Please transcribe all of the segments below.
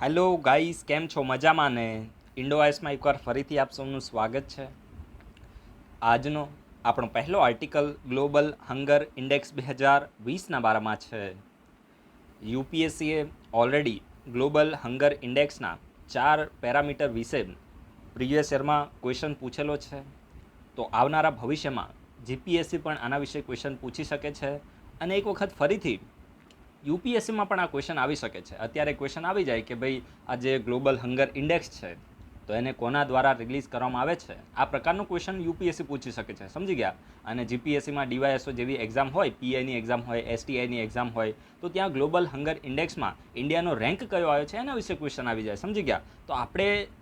Hello guys, કેમ છો? મજામાં ને? ઇન્ડોઆઈસમાં એકવાર ફરીથી આપ સૌનું સ્વાગત છે. આજનો આપણો પહેલો આર્ટિકલ ગ્લોબલ હંગર ઇન્ડેક્સ 2020ના બારામાં છે. યુપીએસસીએ ઓલરેડી ગ્લોબલ હંગર ઇન્ડેક્સના 4 પેરામીટર વિશે પ્રીવિયસ યરમાં ક્વેશ્ચન પૂછેલો છે. તો આવનારા ભવિષ્યમાં જીપીએસસી પણ આના વિશે ક્વેશ્ચન પૂછી શકે છે અને એક વખત ફરીથી યુપીએસસીમાં પણ આ ક્વેશ્ચન આવી શકે છે. અત્યારે ક્વેશ્ચન આવી જાય કે ભાઈ આ જે ગ્લોબલ હંગર ઇન્ડેક્સ છે તો એને કોના દ્વારા રિલીઝ કરવામાં આવે છે, આ પ્રકારનું ક્વેશ્ચન યુપીએસસી પૂછી શકે છે. સમજી ગયા? અને જીપીએસસીમાં ડીવાયએસઓ જેવી એક્ઝામ હોય, પીઆઈની એક્ઝામ હોય, એસટીઆઈની એક્ઝામ હોય, તો ત્યાં ગ્લોબલ હંગર ઇન્ડેક્સમાં ઇન્ડિયાનો રેન્ક કયો આવ્યો છે એના વિશે ક્વેશ્ચન આવી જાય. સમજી ગયા? તો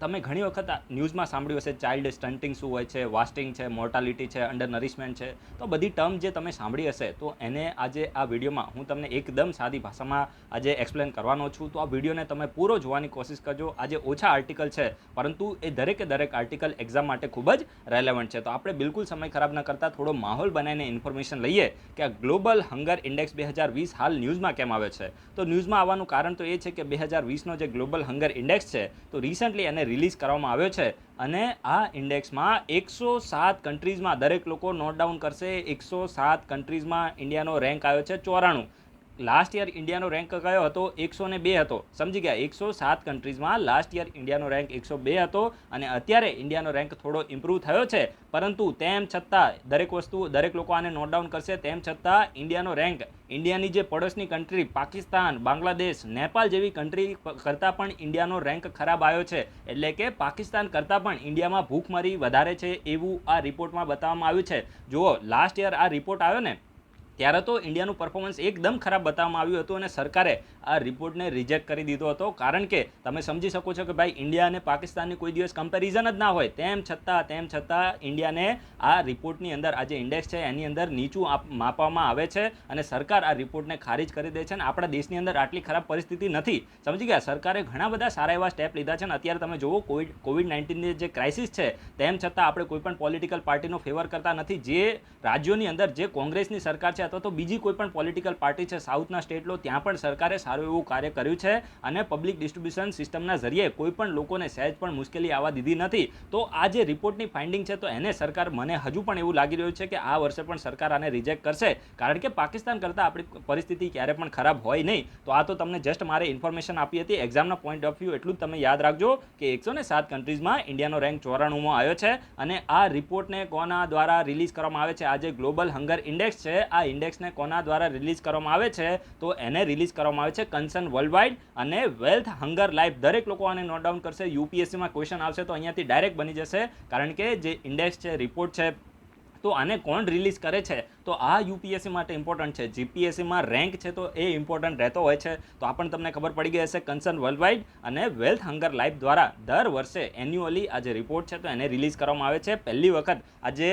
તમે ઘણી વખત ન્યૂઝમાં સાંભળ્યું હશે ચાઇલ્ડ સ્ટન્ટિંગ શું હોય છે, વાસ્ટિંગ છે, મોર્ટાલિટી છે, અંડર નરિશમેન્ટ છે. તો બધી ટર્મ જે તમે સાંભળી હશે તો એને આજે આ વિડીયોમાં હું તમને એકદમ સાદી ભાષામાં આજે એક્સપ્લેન કરવાનો છું. તો આ વિડીયોને તમે પૂરો જોવાની કોશિશ કરજો. આજે ઓછા આર્ટિકલ છે પરંતુ એ દરેક આર્ટિકલ એક્ઝામ માટે ખૂબ જ રેલેવન્ટ છે. તો આપણે બિલકુલ સમય ખરાબ ન કરતા થોડો માહોલ બનાવીને ઇન્ફોર્મેશન લઈએ કે આ ગ્લોબલ હંગર ઇન્ડેક્સ 2020 હાલ ન્યૂઝમાં કેમ આવે છે. તો ન્યૂઝમાં આવવાનું કારણ તો એ છે કે 2020નો જે ગ્લોબલ હંગર ઇન્ડેક્સ છે તો રિસન્ટલી એને રિલીઝ કરવામાં આવ્યો છે અને આ ઇન્ડેક્સમાં 107 કન્ટ્રીઝમાં દરેક લોકો નોટ ડાઉન કરશે. 107 કન્ટ્રીઝમાં ઇન્ડિયાનો રેન્ક આવ્યો છે 94. લાસ્ટ યર ઇન્ડિયાનો રેન્ક કયો હતો? 102 હતો. સમજી ગયા? 107 કન્ટ્રીઝમાં લાસ્ટ યર ઇન્ડિયાનો રેન્ક 102 હતો અને અત્યારે ઇન્ડિયાનો રેન્ક થોડો ઇમ્પ્રૂવ થયો છે. પરંતુ તેમ છતાં દરેક લોકો આને નોટ ડાઉન કરશે. તેમ છતાં ઇન્ડિયાનો રેન્ક ઇન્ડિયાની જે પડોશની કન્ટ્રી પાકિસ્તાન, બાંગ્લાદેશ, નેપાળ જેવી કન્ટ્રી કરતાં પણ ઇન્ડિયાનો રેન્ક ખરાબ આવ્યો છે. એટલે કે પાકિસ્તાન કરતાં પણ ઇન્ડિયામાં ભૂખમરી વધારે છે એવું આ રિપોર્ટમાં બતાવવામાં આવ્યું છે. જુઓ, લાસ્ટ યર આ રિપોર્ટ આવ્યો ને ત્યારે તો ઇન્ડિયાનું પરફોર્મન્સ એકદમ ખરાબ બતાવવામાં આવ્યું હતું અને સરકારે આ રિપોર્ટને રિજેક્ટ કરી દીધો હતો. કારણ કે તમે સમજી શકો છો કે ભાઈ ઇન્ડિયા અને પાકિસ્તાનની કોઈ દિવસ કમ્પેરિઝન જ ના હોય. તેમ છતાં ઇન્ડિયાને આ રિપોર્ટની અંદર આ જે ઇન્ડેક્સ છે એની અંદર નીચું માપવામાં આવે છે અને સરકાર આ રિપોર્ટને ખારીજ કરી દે છે. અને આપણા દેશની અંદર આટલી ખરાબ પરિસ્થિતિ નથી. સમજી ગયા? સરકારે ઘણા બધા સારા એવા સ્ટેપ લીધા છે અને અત્યારે તમે જુઓ કોવિડ-19ની જે ક્રાઇસિસ છે તેમ છતાં આપણે કોઈ પણ પોલિટિકલ પાર્ટીનો ફેવર કરતા નથી. જે રાજ્યોની અંદર જે કોંગ્રેસની સરકાર છે અથવા તો બીજી કોઈ પણ પોલિટિકલ પાર્ટી છે, સાઉથના સ્ટેટ લો, ત્યાં પણ સરકારે સારું એવું કાર્ય કર્યું છે અને પબ્લિક ડિસ્ટ્રીબ્યુશન સિસ્ટમના જરીએ કોઈ પણ લોકોને સહેજ પણ મુશ્કેલી આવવા દીધી નથી. તો આ જે રિપોર્ટની ફાઇન્ડિંગ છે તો એને સરકાર, મને હજુ પણ એવું લાગી રહ્યું છે કે આ વર્ષે પણ સરકાર આને રિજેક્ટ કરશે. કારણ કે પાકિસ્તાન કરતાં આપણી પરિસ્થિતિ ક્યારે પણ ખરાબ હોય નહીં. તો આ તો તમને જસ્ટ મારે ઇન્ફોર્મેશન આપી હતી એક્ઝામના પોઈન્ટ ઓફ વ્યૂ. એટલું જ તમે યાદ રાખજો કે 107 કન્ટ્રીઝમાં ઇન્ડિયાનો રેન્ક 94માં આવ્યો છે અને આ રિપોર્ટને કોના દ્વારા રિલીઝ કરવામાં આવે છે? આ જે ગ્લોબલ હંગર ઇન્ડેક્સ છે, આ ઇન્ડેક્સને કોના દ્વારા રિલીઝ કરવામાં આવે છે? તો એને રિલીઝ કરવામાં આવે છે કન્સર્ન વર્લ્ડવાઇડ અને વેલ્થ હંગર લાઈફ. દરેક લોકો આને નોટ ડાઉન કરશે. યુપીએસસીમાં ક્વેશ્ચન આવશે તો અહીંયાથી ડાયરેક્ટ બની જશે. કારણ કે જે ઇન્ડેક્સ છે, રિપોર્ટ છે, તો આને કોણ રિલીઝ કરે છે? તો આ યુપીએસસી માટે ઇમ્પોર્ટન્ટ છે. જીપીએસસીમાં રેન્ક છે તો એ ઇમ્પોર્ટન્ટ રહેતો હોય છે. તો આ પણ તમને ખબર પડી ગઈ હશે. કન્સર્ન વર્લ્ડવાઇડ અને વેલ્થ હંગર લાઈફ દ્વારા દર વર્ષે એન્યુઅલી આ જે રિપોર્ટ છે તો એને રિલીઝ કરવામાં આવે છે. પહેલી વખત આ જે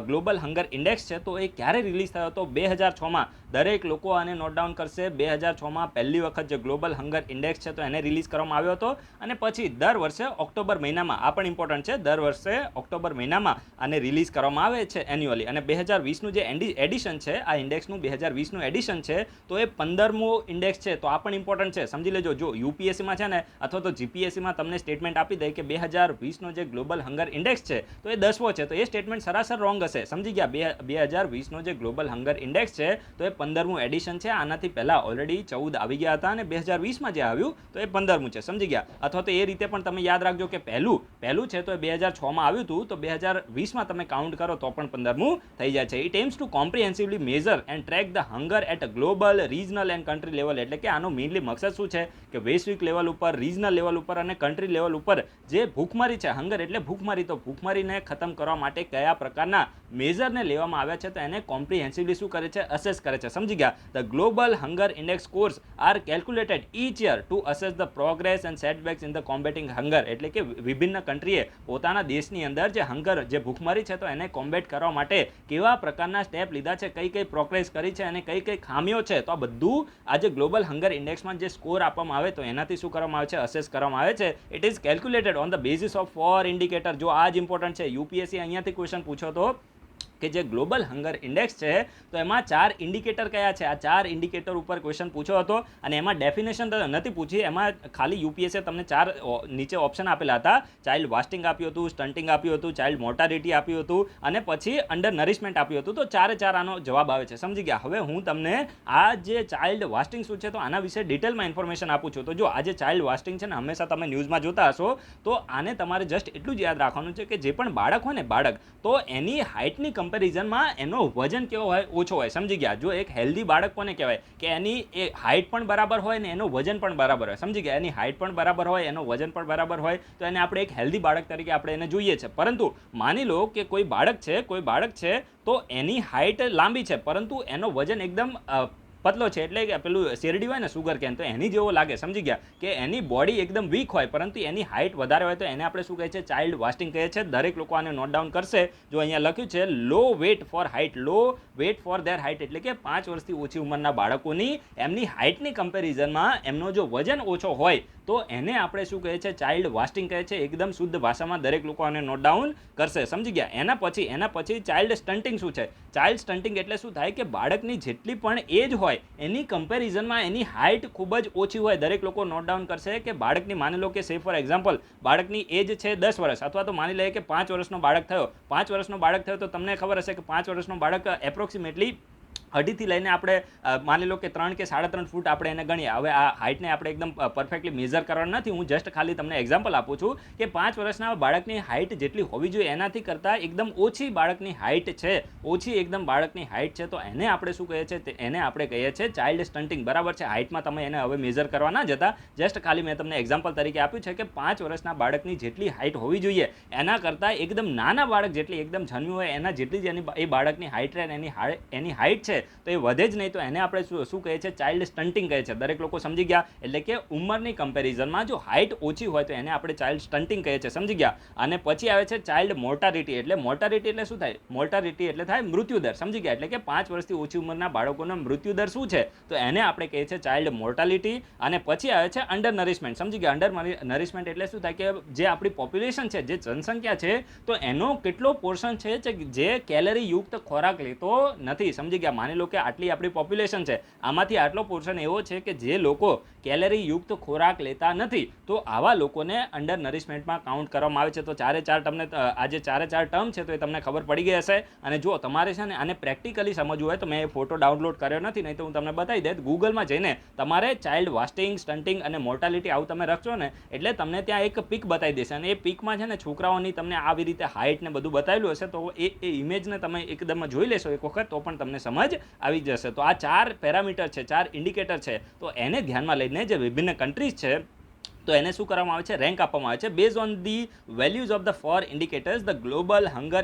ગ્લોબલ હંગર ઇન્ડેક્સ છે તો એ ક્યારે રિલીઝ થયો હતો? 2006માં. દરેક લોકો આને નોટ ડાઉન કરશે. 2006માં પહેલી વખત જે ગ્લોબલ હંગર ઇન્ડેક્સ છે તો એને રિલીઝ કરવામાં આવ્યો હતો અને પછી દર વર્ષે ઓક્ટોબર મહિનામાં, આ પણ ઇમ્પોર્ટન્ટ છે, દર વર્ષે ઓક્ટોબર મહિનામાં આને રિલીઝ કરવામાં આવે છે એન્યુઅલી. અને 2020નું જે એડિશન છે, આ ઇન્ડેક્સનું 2020નું એડિશન છે તો એ 15મું ઇન્ડેક્સ છે. તો આ પણ ઇમ્પોર્ટન્ટ છે, સમજી લેજો. જો યુપીએસસીમાં છે ને અથવા તો જીપીએસસીમાં તમને સ્ટેટમેન્ટ આપી દે કે 2020નો જે ગ્લોબલ હંગર ઇન્ડેક્સ છે તો એ 10મો છે, તો એ સ્ટેટમેન્ટ સરાસર રોંગ હશે. સમજી ગયા? 2020નો જે ગ્લોબલ હંગર ઇન્ડેક્સ છે તો એ 15મું એડિશન છે. આનાથી પહેલા ઓલરેડી 14 આવી ગયા હતા અને 2020માં જે આવ્યું તો એ 15મું છે. સમજી ગયા? અથવા તો એ રીતે પણ તમે યાદ રાખજો કે પહેલું છે તો એ 2006માં આવ્યું હતું, તો 2020માં તમે કાઉન્ટ કરો તો પણ 15મું થઈ જાય છે. It aims to comprehensively measure and track the hunger at global, regional and country level. એટલે કે આનો મેઇનલી મકસદ શું છે કે વૈશ્વિક લેવલ ઉપર, રિજનલ લેવલ ઉપર અને કન્ટ્રી લેવલ ઉપર જે ભૂખમરી છે, હંગર એટલે ભૂખમરી, તો ભૂખમરીને ખતમ કરવા માટે કયા પ્રકારના મેઝરને લેવામાં આવ્યા છે તો એને કોમ્પ્રિહેન્સિવલી શું કરે છે? અસેસ કરે છે. સમજી ગયા? The global hunger index scores are calculated each year to assess the progress and setbacks in the combating hunger. એટલે કે વિભિન્ન કન્ટ્રીએ પોતાના દેશની અંદર જે હંગર, જે ભૂખમરી છે તો એને કોમ્બેટ કરવા માટે કેવા પ્રકારના સ્ટેપ લીધા છે, કઈ પ્રોગ્રેસ કરી છે અને કઈ ખામીઓ છે. તો આ બધું આ જે ગ્લોબલ હંગર ઇન્ડેક્સમાં જે સ્કોર આપવામાં આવે તો એનાથી શું કરવામાં આવે છે? અસેસ કરવામાં આવે છે. It is calculated on the basis of 4 indicator. જો આ જ ઇમ્પોર્ટન્ટ છે. યુપીએસસી અહીંયાથી ક્વેશ્ચન પૂછો તો કે જે ગ્લોબલ હંગર ઇન્ડેક્સ છે તો એમાં 4 ઇન્ડિકેટર કયા છે, આ 4 ઇન્ડિકેટર ઉપર ક્વેશ્ચન પૂછ્યો હતો અને એમાં ડેફિનેશન નથી પૂછી, એમાં ખાલી યુપીએસએ તમને 4 નીચે ઓપ્શન આપેલા હતા. ચાઇલ્ડ વાસ્ટિંગ આપ્યું હતું, સ્ટન્ટિંગ આપ્યું હતું, ચાઇલ્ડ મોર્ટાલિટી આપ્યું હતું અને પછી અંડર નરિશમેન્ટ આપ્યું હતું. તો 4 આનો જવાબ આવે છે, સમજી ગયા. હવે હું તમને આ જે ચાઇલ્ડ વાસ્ટિંગ શું છે તો આના વિશે ડિટેલમાં ઇન્ફોર્મેશન આપું છું. તો જો આ જે ચાઇલ્ડ વાસ્ટિંગ છે ને હંમેશા તમે ન્યૂઝમાં જોતા હશો, તો આને તમારે જસ્ટ એટલું જ યાદ રાખવાનું છે કે જે પણ બાળક હોય ને બાળક, તો એની હાઇટની કમ્પેરિઝનમાં એનો વજન કેવો હોય, ઓછો હોય, સમજી ગયા. જો એક હેલ્ધી બાળક કોને કહેવાય કે એની એ હાઇટ પણ બરાબર હોય ને એનો વજન પણ બરાબર હોય, સમજી ગયા. એની હાઇટ પણ બરાબર હોય, એનો વજન પણ બરાબર હોય, તો એને આપણે એક હેલ્ધી બાળક તરીકે આપણે એને જોઈએ છે. પરંતુ માની લો કે કોઈ બાળક છે તો એની હાઇટ લાંબી છે પરંતુ એનો વજન એકદમ પતલો છે, એટલે કે પેલું શેરડી હોય ને સુગર કેન, તો એની જેવો લાગે, સમજી ગયા. કે એની બોડી એકદમ વીક હોય પરંતુ એની હાઇટ વધારે હોય, તો એને આપણે શું કહે છે, ચાઇલ્ડ વાસ્ટિંગ કહે છે. દરેક લોકો આને નોટ ડાઉન કરશે. જો અહીંયા લખ્યું છે low weight for height, low weight for their height, એટલે કે 5 વર્ષથી ઓછી ઉંમરના બાળકોની એમની હાઇટની કમ્પેરિઝનમાં એમનો જો વજન ઓછો હોય તો એને આપણે શું કહે છે, ચાઇલ્ડ વાસ્ટિંગ કહે છે. એકદમ શુદ્ધ ભાષામાં દરેક લોકો આને નોટ ડાઉન કરશે, સમજી ગયા. એના પછી ચાઇલ્ડ સ્ટન્ટિંગ શું છે? ચાઇલ્ડ સ્ટન્ટિંગ એટલે શું થાય કે બાળકની જેટલી પણ એજ હોય એની કમ્પેરિઝનમાં એની હાઇટ ખૂબ જ ઓછી હોય. દરેક લોકો નોટ ડાઉન કરશે કે બાળકની, માની લો કે સે ફોર એક્ઝામ્પલ બાળકની એજ છે 10 વર્ષ, અથવા તો માની લઈએ કે 5 વર્ષનો બાળક થયો. 5 વર્ષનો બાળક થયો તો તમને ખબર હશે કે 5 વર્ષનો બાળક એપ્રોક્સિમેટલી 2.5 થી લઈને આપણે માની લો કે 3 કે 3.5 ફૂટ આપણે એને ગણીએ. હવે આ હાઇટને આપણે એકદમ પરફેક્ટલી મેઝર કરવાનું નથી, હું જસ્ટ ખાલી તમને એક્ઝામ્પલ આપું છું કે 5 વર્ષના બાળકની હાઇટ જેટલી હોવી જોઈએ એનાથી કરતાં એકદમ ઓછી બાળકની હાઇટ છે, ઓછી એકદમ બાળકની હાઇટ છે, તો એને આપણે શું કહીએ છીએ, એને આપણે કહીએ છીએ ચાઇલ્ડ સ્ટન્ટિંગ. બરાબર છે. હાઇટમાં તમે એને હવે મેઝર કરવા ના જતા, જસ્ટ ખાલી મેં તમને એક્ઝામ્પલ તરીકે આપ્યું છે કે 5 વર્ષના બાળકની જેટલી હાઇટ હોવી જોઈએ એના કરતાં એકદમ નાના બાળક જેટલી, એકદમ જન્મ્યું હોય એના જેટલી જ એ બાળકની હાઇટ રહે, એની હાઇટ છે તો એ વધે જ નહીં, તો એને આપણે શું કહે છે, ચાઇલ્ડ સ્ટન્ટિંગ કહે છે. દરેક લોકો સમજી ગયા. એટલે કે ઉંમરની કમ્પેરિઝનમાં જો હાઇટ ઓછી હોય તો એને આપણે ચાઇલ્ડ સ્ટન્ટિંગ કહે છે, સમજી ગયા. અને પછી આવે છે ચાઇલ્ડ મોર્ટાલિટી. એટલે મોર્ટાલિટી એટલે શું થાય? મોર્ટાલિટી એટલે થાય મૃત્યુદર, સમજી ગયા. એટલે કે 5 વર્ષથી ઓછી ઉંમરના બાળકોનો મૃત્યુદર શું છે તો એને આપણે કહીએ છીએ ચાઇલ્ડ મોર્ટાલિટી. અને પછી આવે છે અંડર નરિશમેન્ટ, સમજી ગયા. અંડર નરિશમેન્ટ એટલે શું થાય કે જે આપણી પોપ્યુલેશન છે, જે જનસંખ્યા છે, તો એનો કેટલો પોર્શન છે જે કેલરી યુક્ત ખોરાક લેતો નથી, સમજી ગયા. માની લો કે આટલી આપણી પોપ્યુલેશન છે, આમાંથી આટલો પોર્શન એવો છે કે જે લોકો કેલરી યુક્ત ખોરાક લેતા નથી, તો આવા લોકોને અંડર નરિશમેન્ટમાં કાઉન્ટ કરવામાં આવે છે. તો 4 તમને આ જે 4 ટર્મ છે તો એ તમને ખબર પડી ગઈ હશે. અને જો તમારે છે ને આને પ્રેક્ટિકલી સમજવું હોય તો મેં એ ફોટો ડાઉનલોડ કર્યો નથી, નહીં તો હું તમને બતાવી દે. ગૂગલમાં જઈને તમારે ચાઇલ્ડ વાસ્ટિંગ, સ્ટન્ટિંગ અને મોર્ટાલિટી આવું તમે રખશો ને એટલે તમને ત્યાં એક પિક બતાવી દેશે, અને એ પિકમાં છે ને છોકરાઓની તમને આવી રીતે હાઇટ ને બધું બતાવેલું હશે. તો એ ઇમેજને તમે એકદમ જોઈ લેશો એક વખત તો પણ તમને સમજ આવી જશે. તો આ 4 પેરામીટર છે, 4 ઇન્ડિકેટર છે, તો એને ધ્યાનમાં લઈને જે વિભિન્ન કન્ટ્રીઝ છે તો એને શું કરવામાં આવે છે, રેન્ક આપવામાં આવે છે. Base on the values of the 4 indicators the global hunger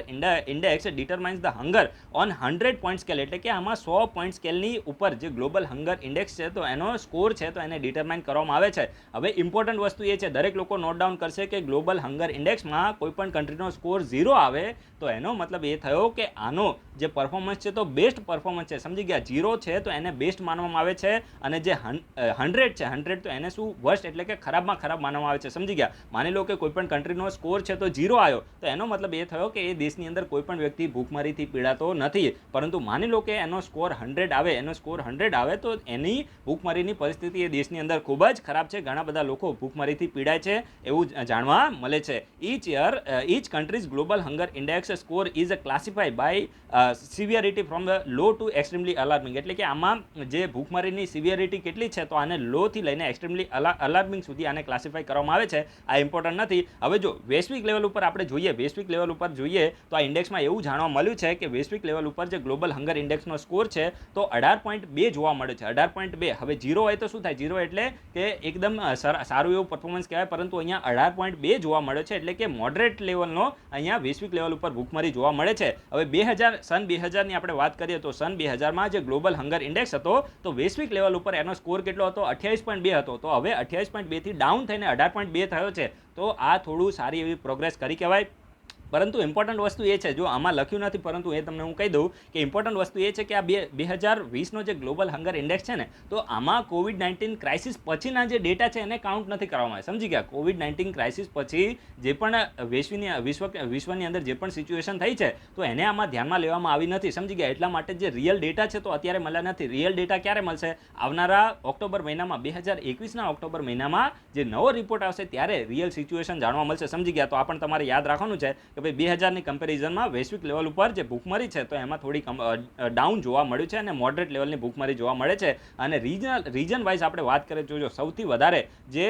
index determines the hunger on 100 point scale. એટલે કે આમાં 100 પોઈન્ટ સ્કેલની ઉપર જે ગ્લોબલ હંગર ઇન્ડેક્સ છે તો એનો સ્કોર છે તો એને ડિટરમાઇન કરવામાં આવે છે. હવે ઇમ્પોર્ટન્ટ વસ્તુ એ છે, દરેક લોકો નોટ ડાઉન કરશે કે ગ્લોબલ હંગર ઇન્ડેક્સમાં કોઈ પણ કન્ટ્રીનો સ્કોર 0 આવે તો એનો મતલબ એ થયો કે આનો જે પરફોર્મન્સ છે તો બેસ્ટ પરફોર્મન્સ છે, સમજી ગયા. 0 છે તો એને બેસ્ટ માનવામાં આવે છે, અને જે 100 છે 100 તો એને શું, વર્સ્ટ એટલે કે ખરાબમાં ખરાબ માનવામાં આવે છે, સમજી ગયા. માની લો કે કોઈ પણ કન્ટ્રીનો સ્કોર છે તો 0 આવ્યો તો એનો મતલબ એ થયો કે એ દેશની અંદર કોઈ પણ વ્યક્તિ ભૂખમરીથી પીડાતો નથી. પરંતુ માની લો કે એનો સ્કોર 100 આવે તો એની ભૂખમરીની પરિસ્થિતિ એ દેશની અંદર ખૂબ જ ખરાબ છે. ઘણા બધા લોકો ભૂખમરીથી પીડાય છે એવું જાણવા મળે છે. each country's global hunger index score is classified by severity from the low to extremely alarming. એટલે કે આમાં જે ભૂખમરીની સિવિયરિટી કેટલી છે તો આને લો થી લઈને એક્સ્ટ્રીમલી અલાર્મિંગ સુધી આને ક્લાસિફાઈ કરવામાં આવે છે. આ ઇમ્પોર્ટન્ટ નથી. હવે જો વૈશ્વિક લેવલ ઉપર આપણે જોઈએ, તો આ ઇન્ડેક્સમાં એવું જાણવા મળ્યું છે કે વૈશ્વિક લેવલ ઉપર જે ગ્લોબલ હંગર ઇન્ડેક્સનો સ્કોર છે તો 18.2 જોવા મળે છે. 18.2. હવે 0 હોય તો શું થાય? 0 એટલે કે એકદમ સારું એવું પરફોર્મન્સ કહેવાય, પરંતુ અહીંયા 18.2 જોવા મળે છે, એટલે કે મોડરેટ લેવલનો અહીંયા વૈશ્વિક લેવલ ઉપર ભૂખમરી જોવા મળે છે. હવે સન 2000 ની આપણે વાત કરીએ તો સન 2000માં જે ગ્લોબલ હંગર ઇન્ડેક્સ હતો તો વૈશ્વિક લેવલ ઉપર એનો સ્કોર કેટલો હતો? 28.2 હતો. તો હવે 28.2 થી ડાઉન થઈને 18.2 થયો છે. તો આ થોડું સારી એવી પ્રોગ્રેસ કરી કહેવાય. પરંતુ ઇમ્પોર્ટન્ટ વસ્તુ એ છે, જો આમાં લખ્યું નથી પરંતુ એ તમને હું કહી દઉં કે ઇમ્પોર્ટન્ટ વસ્તુ એ છે કે આ 2020નો જે ગ્લોબલ હંગર ઇન્ડેક્સ છે ને, તો આમાં કોવિડ-19 ક્રાઇસિસ પછીના જે ડેટા છે એને કાઉન્ટ નથી કરવામાં આવે. સમજી ગયા? કોવિડ-19 ક્રાઇસિસ પછી જે પણ વિશ્વની અંદર જે પણ સિચ્યુએશન થઈ છે તો એને આમાં ધ્યાનમાં લેવામાં આવી નથી. સમજી ગયા? એટલા માટે જે રિયલ ડેટા છે તો અત્યારે મળ્યા નથી. રિયલ ડેટા ક્યારે મળશે? આવનારા ઓક્ટોબર મહિનામાં, 2021ના ઓક્ટોબર મહિનામાં જે નવો રિપોર્ટ આવશે ત્યારે રિયલ સિચ્યુએશન જાણવા મળશે. સમજી ગયા? તો આ પણ તમારે યાદ રાખવાનું છે કે ભાઈ 2000ની કમ્પેરિઝનમાં વૈશ્વિક લેવલ ઉપર જે ભૂખમરી છે તો એમાં થોડી ડાઉન જોવા મળ્યું છે અને મોડરેટ લેવલની ભૂખમરી જોવા મળે છે. અને રીજન વાઇઝ આપણે વાત કરીએ તો જો સૌથી વધારે જે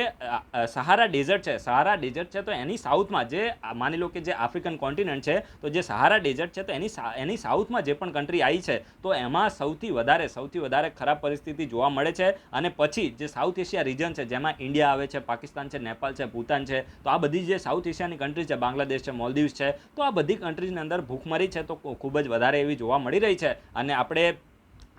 સહારા ડેઝર્ટ છે તો એની સાઉથમાં, જે માની લો કે જે આફ્રિકન કોન્ટિનેન્ટ છે તો જે સહારા ડેઝર્ટ છે તો એની સાઉથમાં જે પણ કન્ટ્રી આવી છે તો એમાં સૌથી વધારે ખરાબ પરિસ્થિતિ જોવા મળે છે. અને પછી જે સાઉથ એશિયા રીજન છે જેમાં ઇન્ડિયા આવે છે, પાકિસ્તાન છે, નેપાલ છે, ભૂતાન છે, તો આ બધી જે સાઉથ એશિયાની કન્ટ્રી છે, બાંગ્લાદેશ છે, મોલદીવ્સ છે, તો આ બધી કન્ટ્રીઝની અંદર ભૂખમરી છે તો ખૂબ જ વધારે એવી જોવા મળી રહી છે. અને આપણે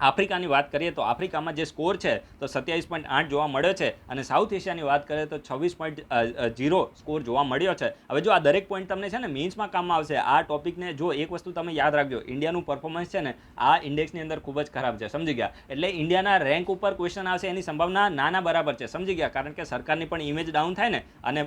આફ્રિકાની વાત કરીએ તો આફ્રિકામાં જે સ્કોર છે તો 27.8 જોવા મળ્યો છે. અને સાઉથ એશિયાની વાત કરીએ તો 26.0 સ્કોર જોવા મળ્યો છે. હવે જો આ દરેક પોઈન્ટ તમને છે ને મેઇન્સમાં કામમાં આવશે. આ ટોપિકને જો એક વસ્તુ તમે યાદ રાખજો, ઇન્ડિયાનું પરફોર્મન્સ છે ને આ ઇન્ડેક્સની અંદર ખૂબ જ ખરાબ છે. સમજી ગયા? એટલે ઇન્ડિયાના રેન્ક ઉપર ક્વેશ્ચન આવશે એની સંભાવના નાના બરાબર છે. સમજી ગયા? કારણ કે સરકારની પણ ઇમેજ ડાઉન થાય ને, અને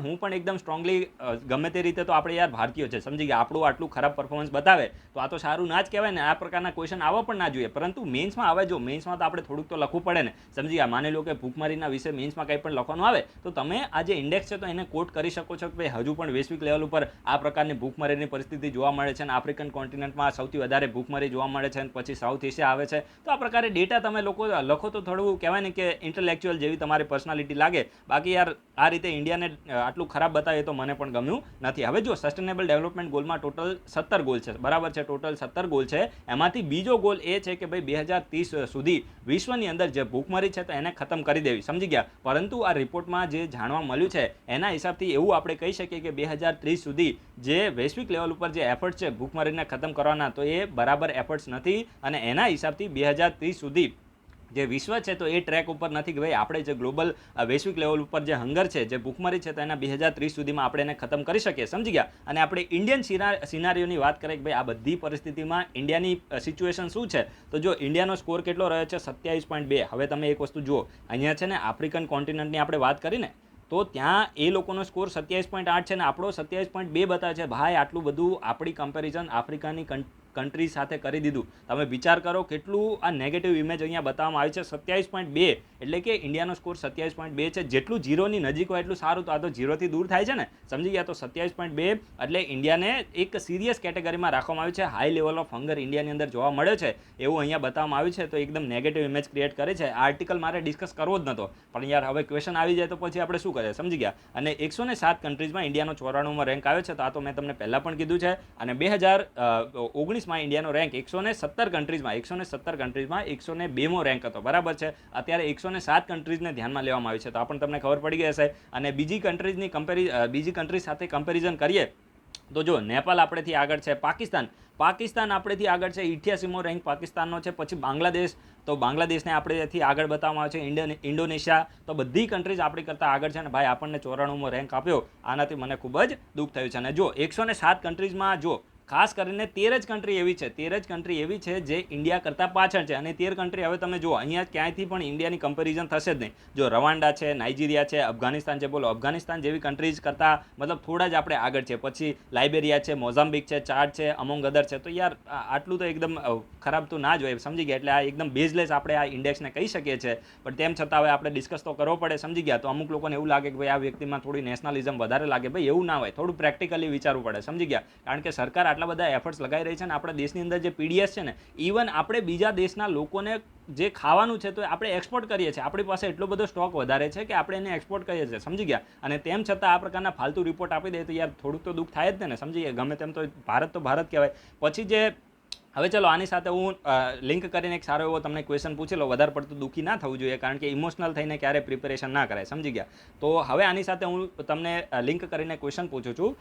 હું પણ એકદમ સ્ટ્રોંગલી ગમે તે રીતે તો આપણે યાર ભારતીયો છે. સમજી ગયા? આપણું આટલું ખરાબ પરફોર્મન્સ બતાવે તો આ તો સારું ના જ કહેવાય ને. આ પ્રકારના ક્વેશ્ચન આવવા પણ ના જોઈએ. પરંતુ મેન્સમાં આવે, જો મેન્સમાં તો આપણે થોડુંક તો લખવું પડે ને. સમજી ગયા? માની લો કે ભૂખમરીના વિશે મેન્સમાં કંઈ પણ લખવાનું આવે તો તમે આ જે ઇન્ડેક્સ છે તો એને કોટ કરી શકો છો કે ભાઈ હજુ પણ વૈશ્વિક લેવલ ઉપર આ પ્રકારની ભૂખમરીની પરિસ્થિતિ જોવા મળે છે અને આફ્રિકન કોન્ટિનેન્ટમાં સૌથી વધારે ભૂખમરી જોવા મળે છે અને પછી સાઉથ એશિયા આવે છે. તો આ પ્રકારે ડેટા તમે લોકો લખો તો થોડું કહેવાય ને કે ઇન્ટેલેક્ચ્યુઅલ જેવી તમારી પર્સનાલિટી લાગે. બાકી યાર આ રીતે ઇન્ડિયાને આટલું ખરાબ બતાવે તો મને પણ ગમ્યું નથી. હવે જો સસ્ટેનેબલ ડેવલપમેન્ટ ગોલમાં ટોટલ 17 ગોલ છે, બરાબર છે? ટોટલ 17 ગોલ છે. એમાંથી બીજો ગોલ એ છે કે ભાઈ 2030 સુધી વિશ્વની અંદર જે ભૂખમરી છે તો એને ખતમ કરી દેવી. સમજી ગયા? પરંતુ આ રિપોર્ટમાં જે જાણવા મળ્યું છે એના હિસાબથી એવું આપણે કહી શકીએ કે 2030 સુધી જે વૈશ્વિક લેવલ ઉપર જે એફર્ટ છે ભૂખમરીને ખતમ કરવાના તો એ બરાબર એફર્ટ્સ નથી. અને એના હિસાબથી 2030 સુધી જે વિશ્વ છે તો એ ટ્રેક ઉપર નથી કે ભાઈ આપણે જે ગ્લોબલ વૈશ્વિક લેવલ ઉપર જે હંગર છે, જે ભૂખમરી છે તો એના 2030 સુધીમાં આપણે એને ખતમ કરી શકીએ. સમજી ગયા? અને આપણે ઇન્ડિયન સિનારીઓની વાત કરીએ કે ભાઈ આ બધી પરિસ્થિતિમાં ઇન્ડિયાની સિચ્યુએશન શું છે, તો જો ઇન્ડિયાનો સ્કોર કેટલો રહ્યો છે? 27.2. હવે તમે એક વસ્તુ જુઓ, અહીંયા છે ને આફ્રિકન કોન્ટિનેન્ટની આપણે વાત કરીને તો ત્યાં એ લોકોનો સ્કોર 27.8 છે ને આપણો 27.2 બતાવે છે. ભાઈ આટલું બધું આપણી કમ્પેરિઝન આફ્રિકાની કન્ટ્રી સાથે કરી દીધું. તમે વિચાર કરો કેટલું આ નેગેટિવ ઇમેજ અહીંયા બતાવવામાં આવી છે. 27.2 એટલે કે ઇન્ડિયાનો સ્કોર 27.2 છે. જેટલું ઝીરોની નજીક હોય એટલું સારું. તો આ તો ઝીરોથી દૂર થાય છે ને. સમજી ગયા? તો 27.2 એટલે ઇન્ડિયાને એક સિરિયસ કેટેગરીમાં રાખવામાં આવ્યું છે. હાઈ લેવલ ઓફ હંગર ઇન્ડિયાની અંદર જોવા મળ્યો છે એવું અહીંયા બતાવવામાં આવ્યું છે. તો એકદમ નેગેટિવ ઇમેજ ક્રિએટ કરે છે. આ આર્ટિકલ મારે ડિસ્કસ કરવો જ નહોતો, પણ યાર હવે ક્વેશ્ચન આવી જાય તો પછી આપણે શું કરીએ? સમજી ગયા? અને 107 કન્ટ્રીઝમાં ઇન્ડિયાનો 94માં રેન્ક આવ્યો છે. તો આ તો મેં તમને પહેલાં પણ કીધું છે. અને 2019 ઇન્ડિયાનો રેન્ક 117 કન્ટ્રીઝમાં 102મો રેન્ક હતો, બરાબર છે? અત્યારે 107 કન્ટ્રીઝને ધ્યાનમાં લેવામાં આવી છે. તો આ પણ તમને ખબર પડી ગઈ હશે. અને બીજી કન્ટ્રી સાથે કમ્પેરિઝન કરીએ તો જો નેપાલ આપણેથી આગળ છે, પાકિસ્તાન આપણેથી આગળ છે, 88મો રેન્ક પાકિસ્તાનનો છે. પછી બાંગ્લાદેશ, તો બાંગ્લાદેશને આપણેથી આગળ બતાવવામાં આવે છે. ઇન્ડોનેશિયા, તો બધી કન્ટ્રીઝ આપણી કરતાં આગળ છે. અને ભાઈ આપણને 94મો રેન્ક આપ્યો, આનાથી મને ખૂબ જ દુઃખ થયું છે. અને જો 107 કન્ટ્રીઝમાં જો ખાસ કરીને 13 જ કન્ટ્રી એવી છે જે ઇન્ડિયા કરતાં પાછળ છે. અને 13 કન્ટ્રી હવે તમે જુઓ અહીંયા ક્યાંયથી પણ ઇન્ડિયાની કમ્પેરિઝન થશે જ નહીં. જો રવાન્ડા છે, નાઇજીરિયા છે, અફઘાનિસ્તાન છે, બોલો અફઘાનિસ્તાન જેવી કન્ટ્રીઝ કરતાં મતલબ થોડા જ આપણે આગળ છે. પછી લાઇબેરિયા છે, મોઝામ્બિક છે, ચાડ છે, અમોંગ અદર છે. તો યાર આટલું તો એકદમ ખરાબ તો ના જ હોય. સમજી ગયા? એટલે આ એકદમ બેઝલેસ આપણે આ ઇન્ડેક્સને કહી શકીએ છીએ. પણ તેમ છતાં હવે આપણે ડિસ્કસ તો કરવો પડે. સમજી ગયા? તો અમુક લોકોને એવું લાગે કે ભાઈ આ વ્યક્તિમાં થોડી નેશનલિઝમ વધારે લાગે. ભાઈ એવું ના હોય, થોડું પ્રેક્ટિકલી વિચારવું પડે. સમજી ગયા? કારણ કે સરકાર આટલા બધા એફર્ટ્સ લગાવી રહી છે ને આપણા દેશની અંદર જે પીડીએસ છે ને, ઇવન આપણે બીજા દેશના લોકોને જે ખાવાનું છે તો આપણે એક્સપોર્ટ કરીએ છીએ. આપણી પાસે એટલો બધો સ્ટોક વધારે છે કે આપણે એને એક્સપોર્ટ કરીએ છીએ. સમજી ગયા? અને તેમ છતાં આ પ્રકારના ફાલતુ રિપોર્ટ આપી દે તો યાર થોડુંક તો દુઃખ થાય જ ને. સમજી ગયા? ગમે તેમ તો ભારત કહેવાય. પછી જે હવે ચલો આની સાથે હું લિંક કરીને એક સારો એવો તમને ક્વેશ્ચન પૂછી લો. વધારે પડતું દુઃખી ના થવું જોઈએ, કારણ કે ઇમોશનલ થઈને ક્યારે પ્રિપેરેશન ના કરાય. સમજી ગયા? તો હવે આની સાથે હું તમને લિંક કરીને ક્વેશ્ચન પૂછું છું.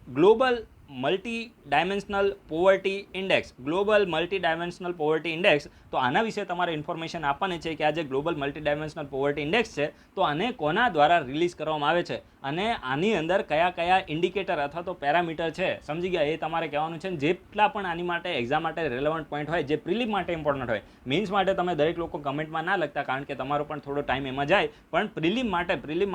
Global multi dimensional poverty index, global multi dimensional poverty index. તો આના વિશે તમારે ઇન્ફોર્મેશન આપવાની છે કે આ જે global multi dimensional poverty index છે તો આને કોના દ્વારા રિલીઝ કરવામાં આવે છે અને આની અંદર કયા કયા ઇન્ડિકેટર અથવા તો પેરામીટર છે, સમજી ગયા, એ તમારે કહેવાનું છે. જેટલા પણ આની માટે એક્ઝામ માટે રેલેવન્ટ પોઈન્ટ હોય, જે પ્રિલિમ માટે ઇમ્પોર્ટન્ટ હોય, મીન્સ માટે તમે દરેક લોકો કમેન્ટમાં ના લખતા કારણ કે તમારો પણ થોડો ટાઈમ એમાં જાય, પણ પ્રિલિમ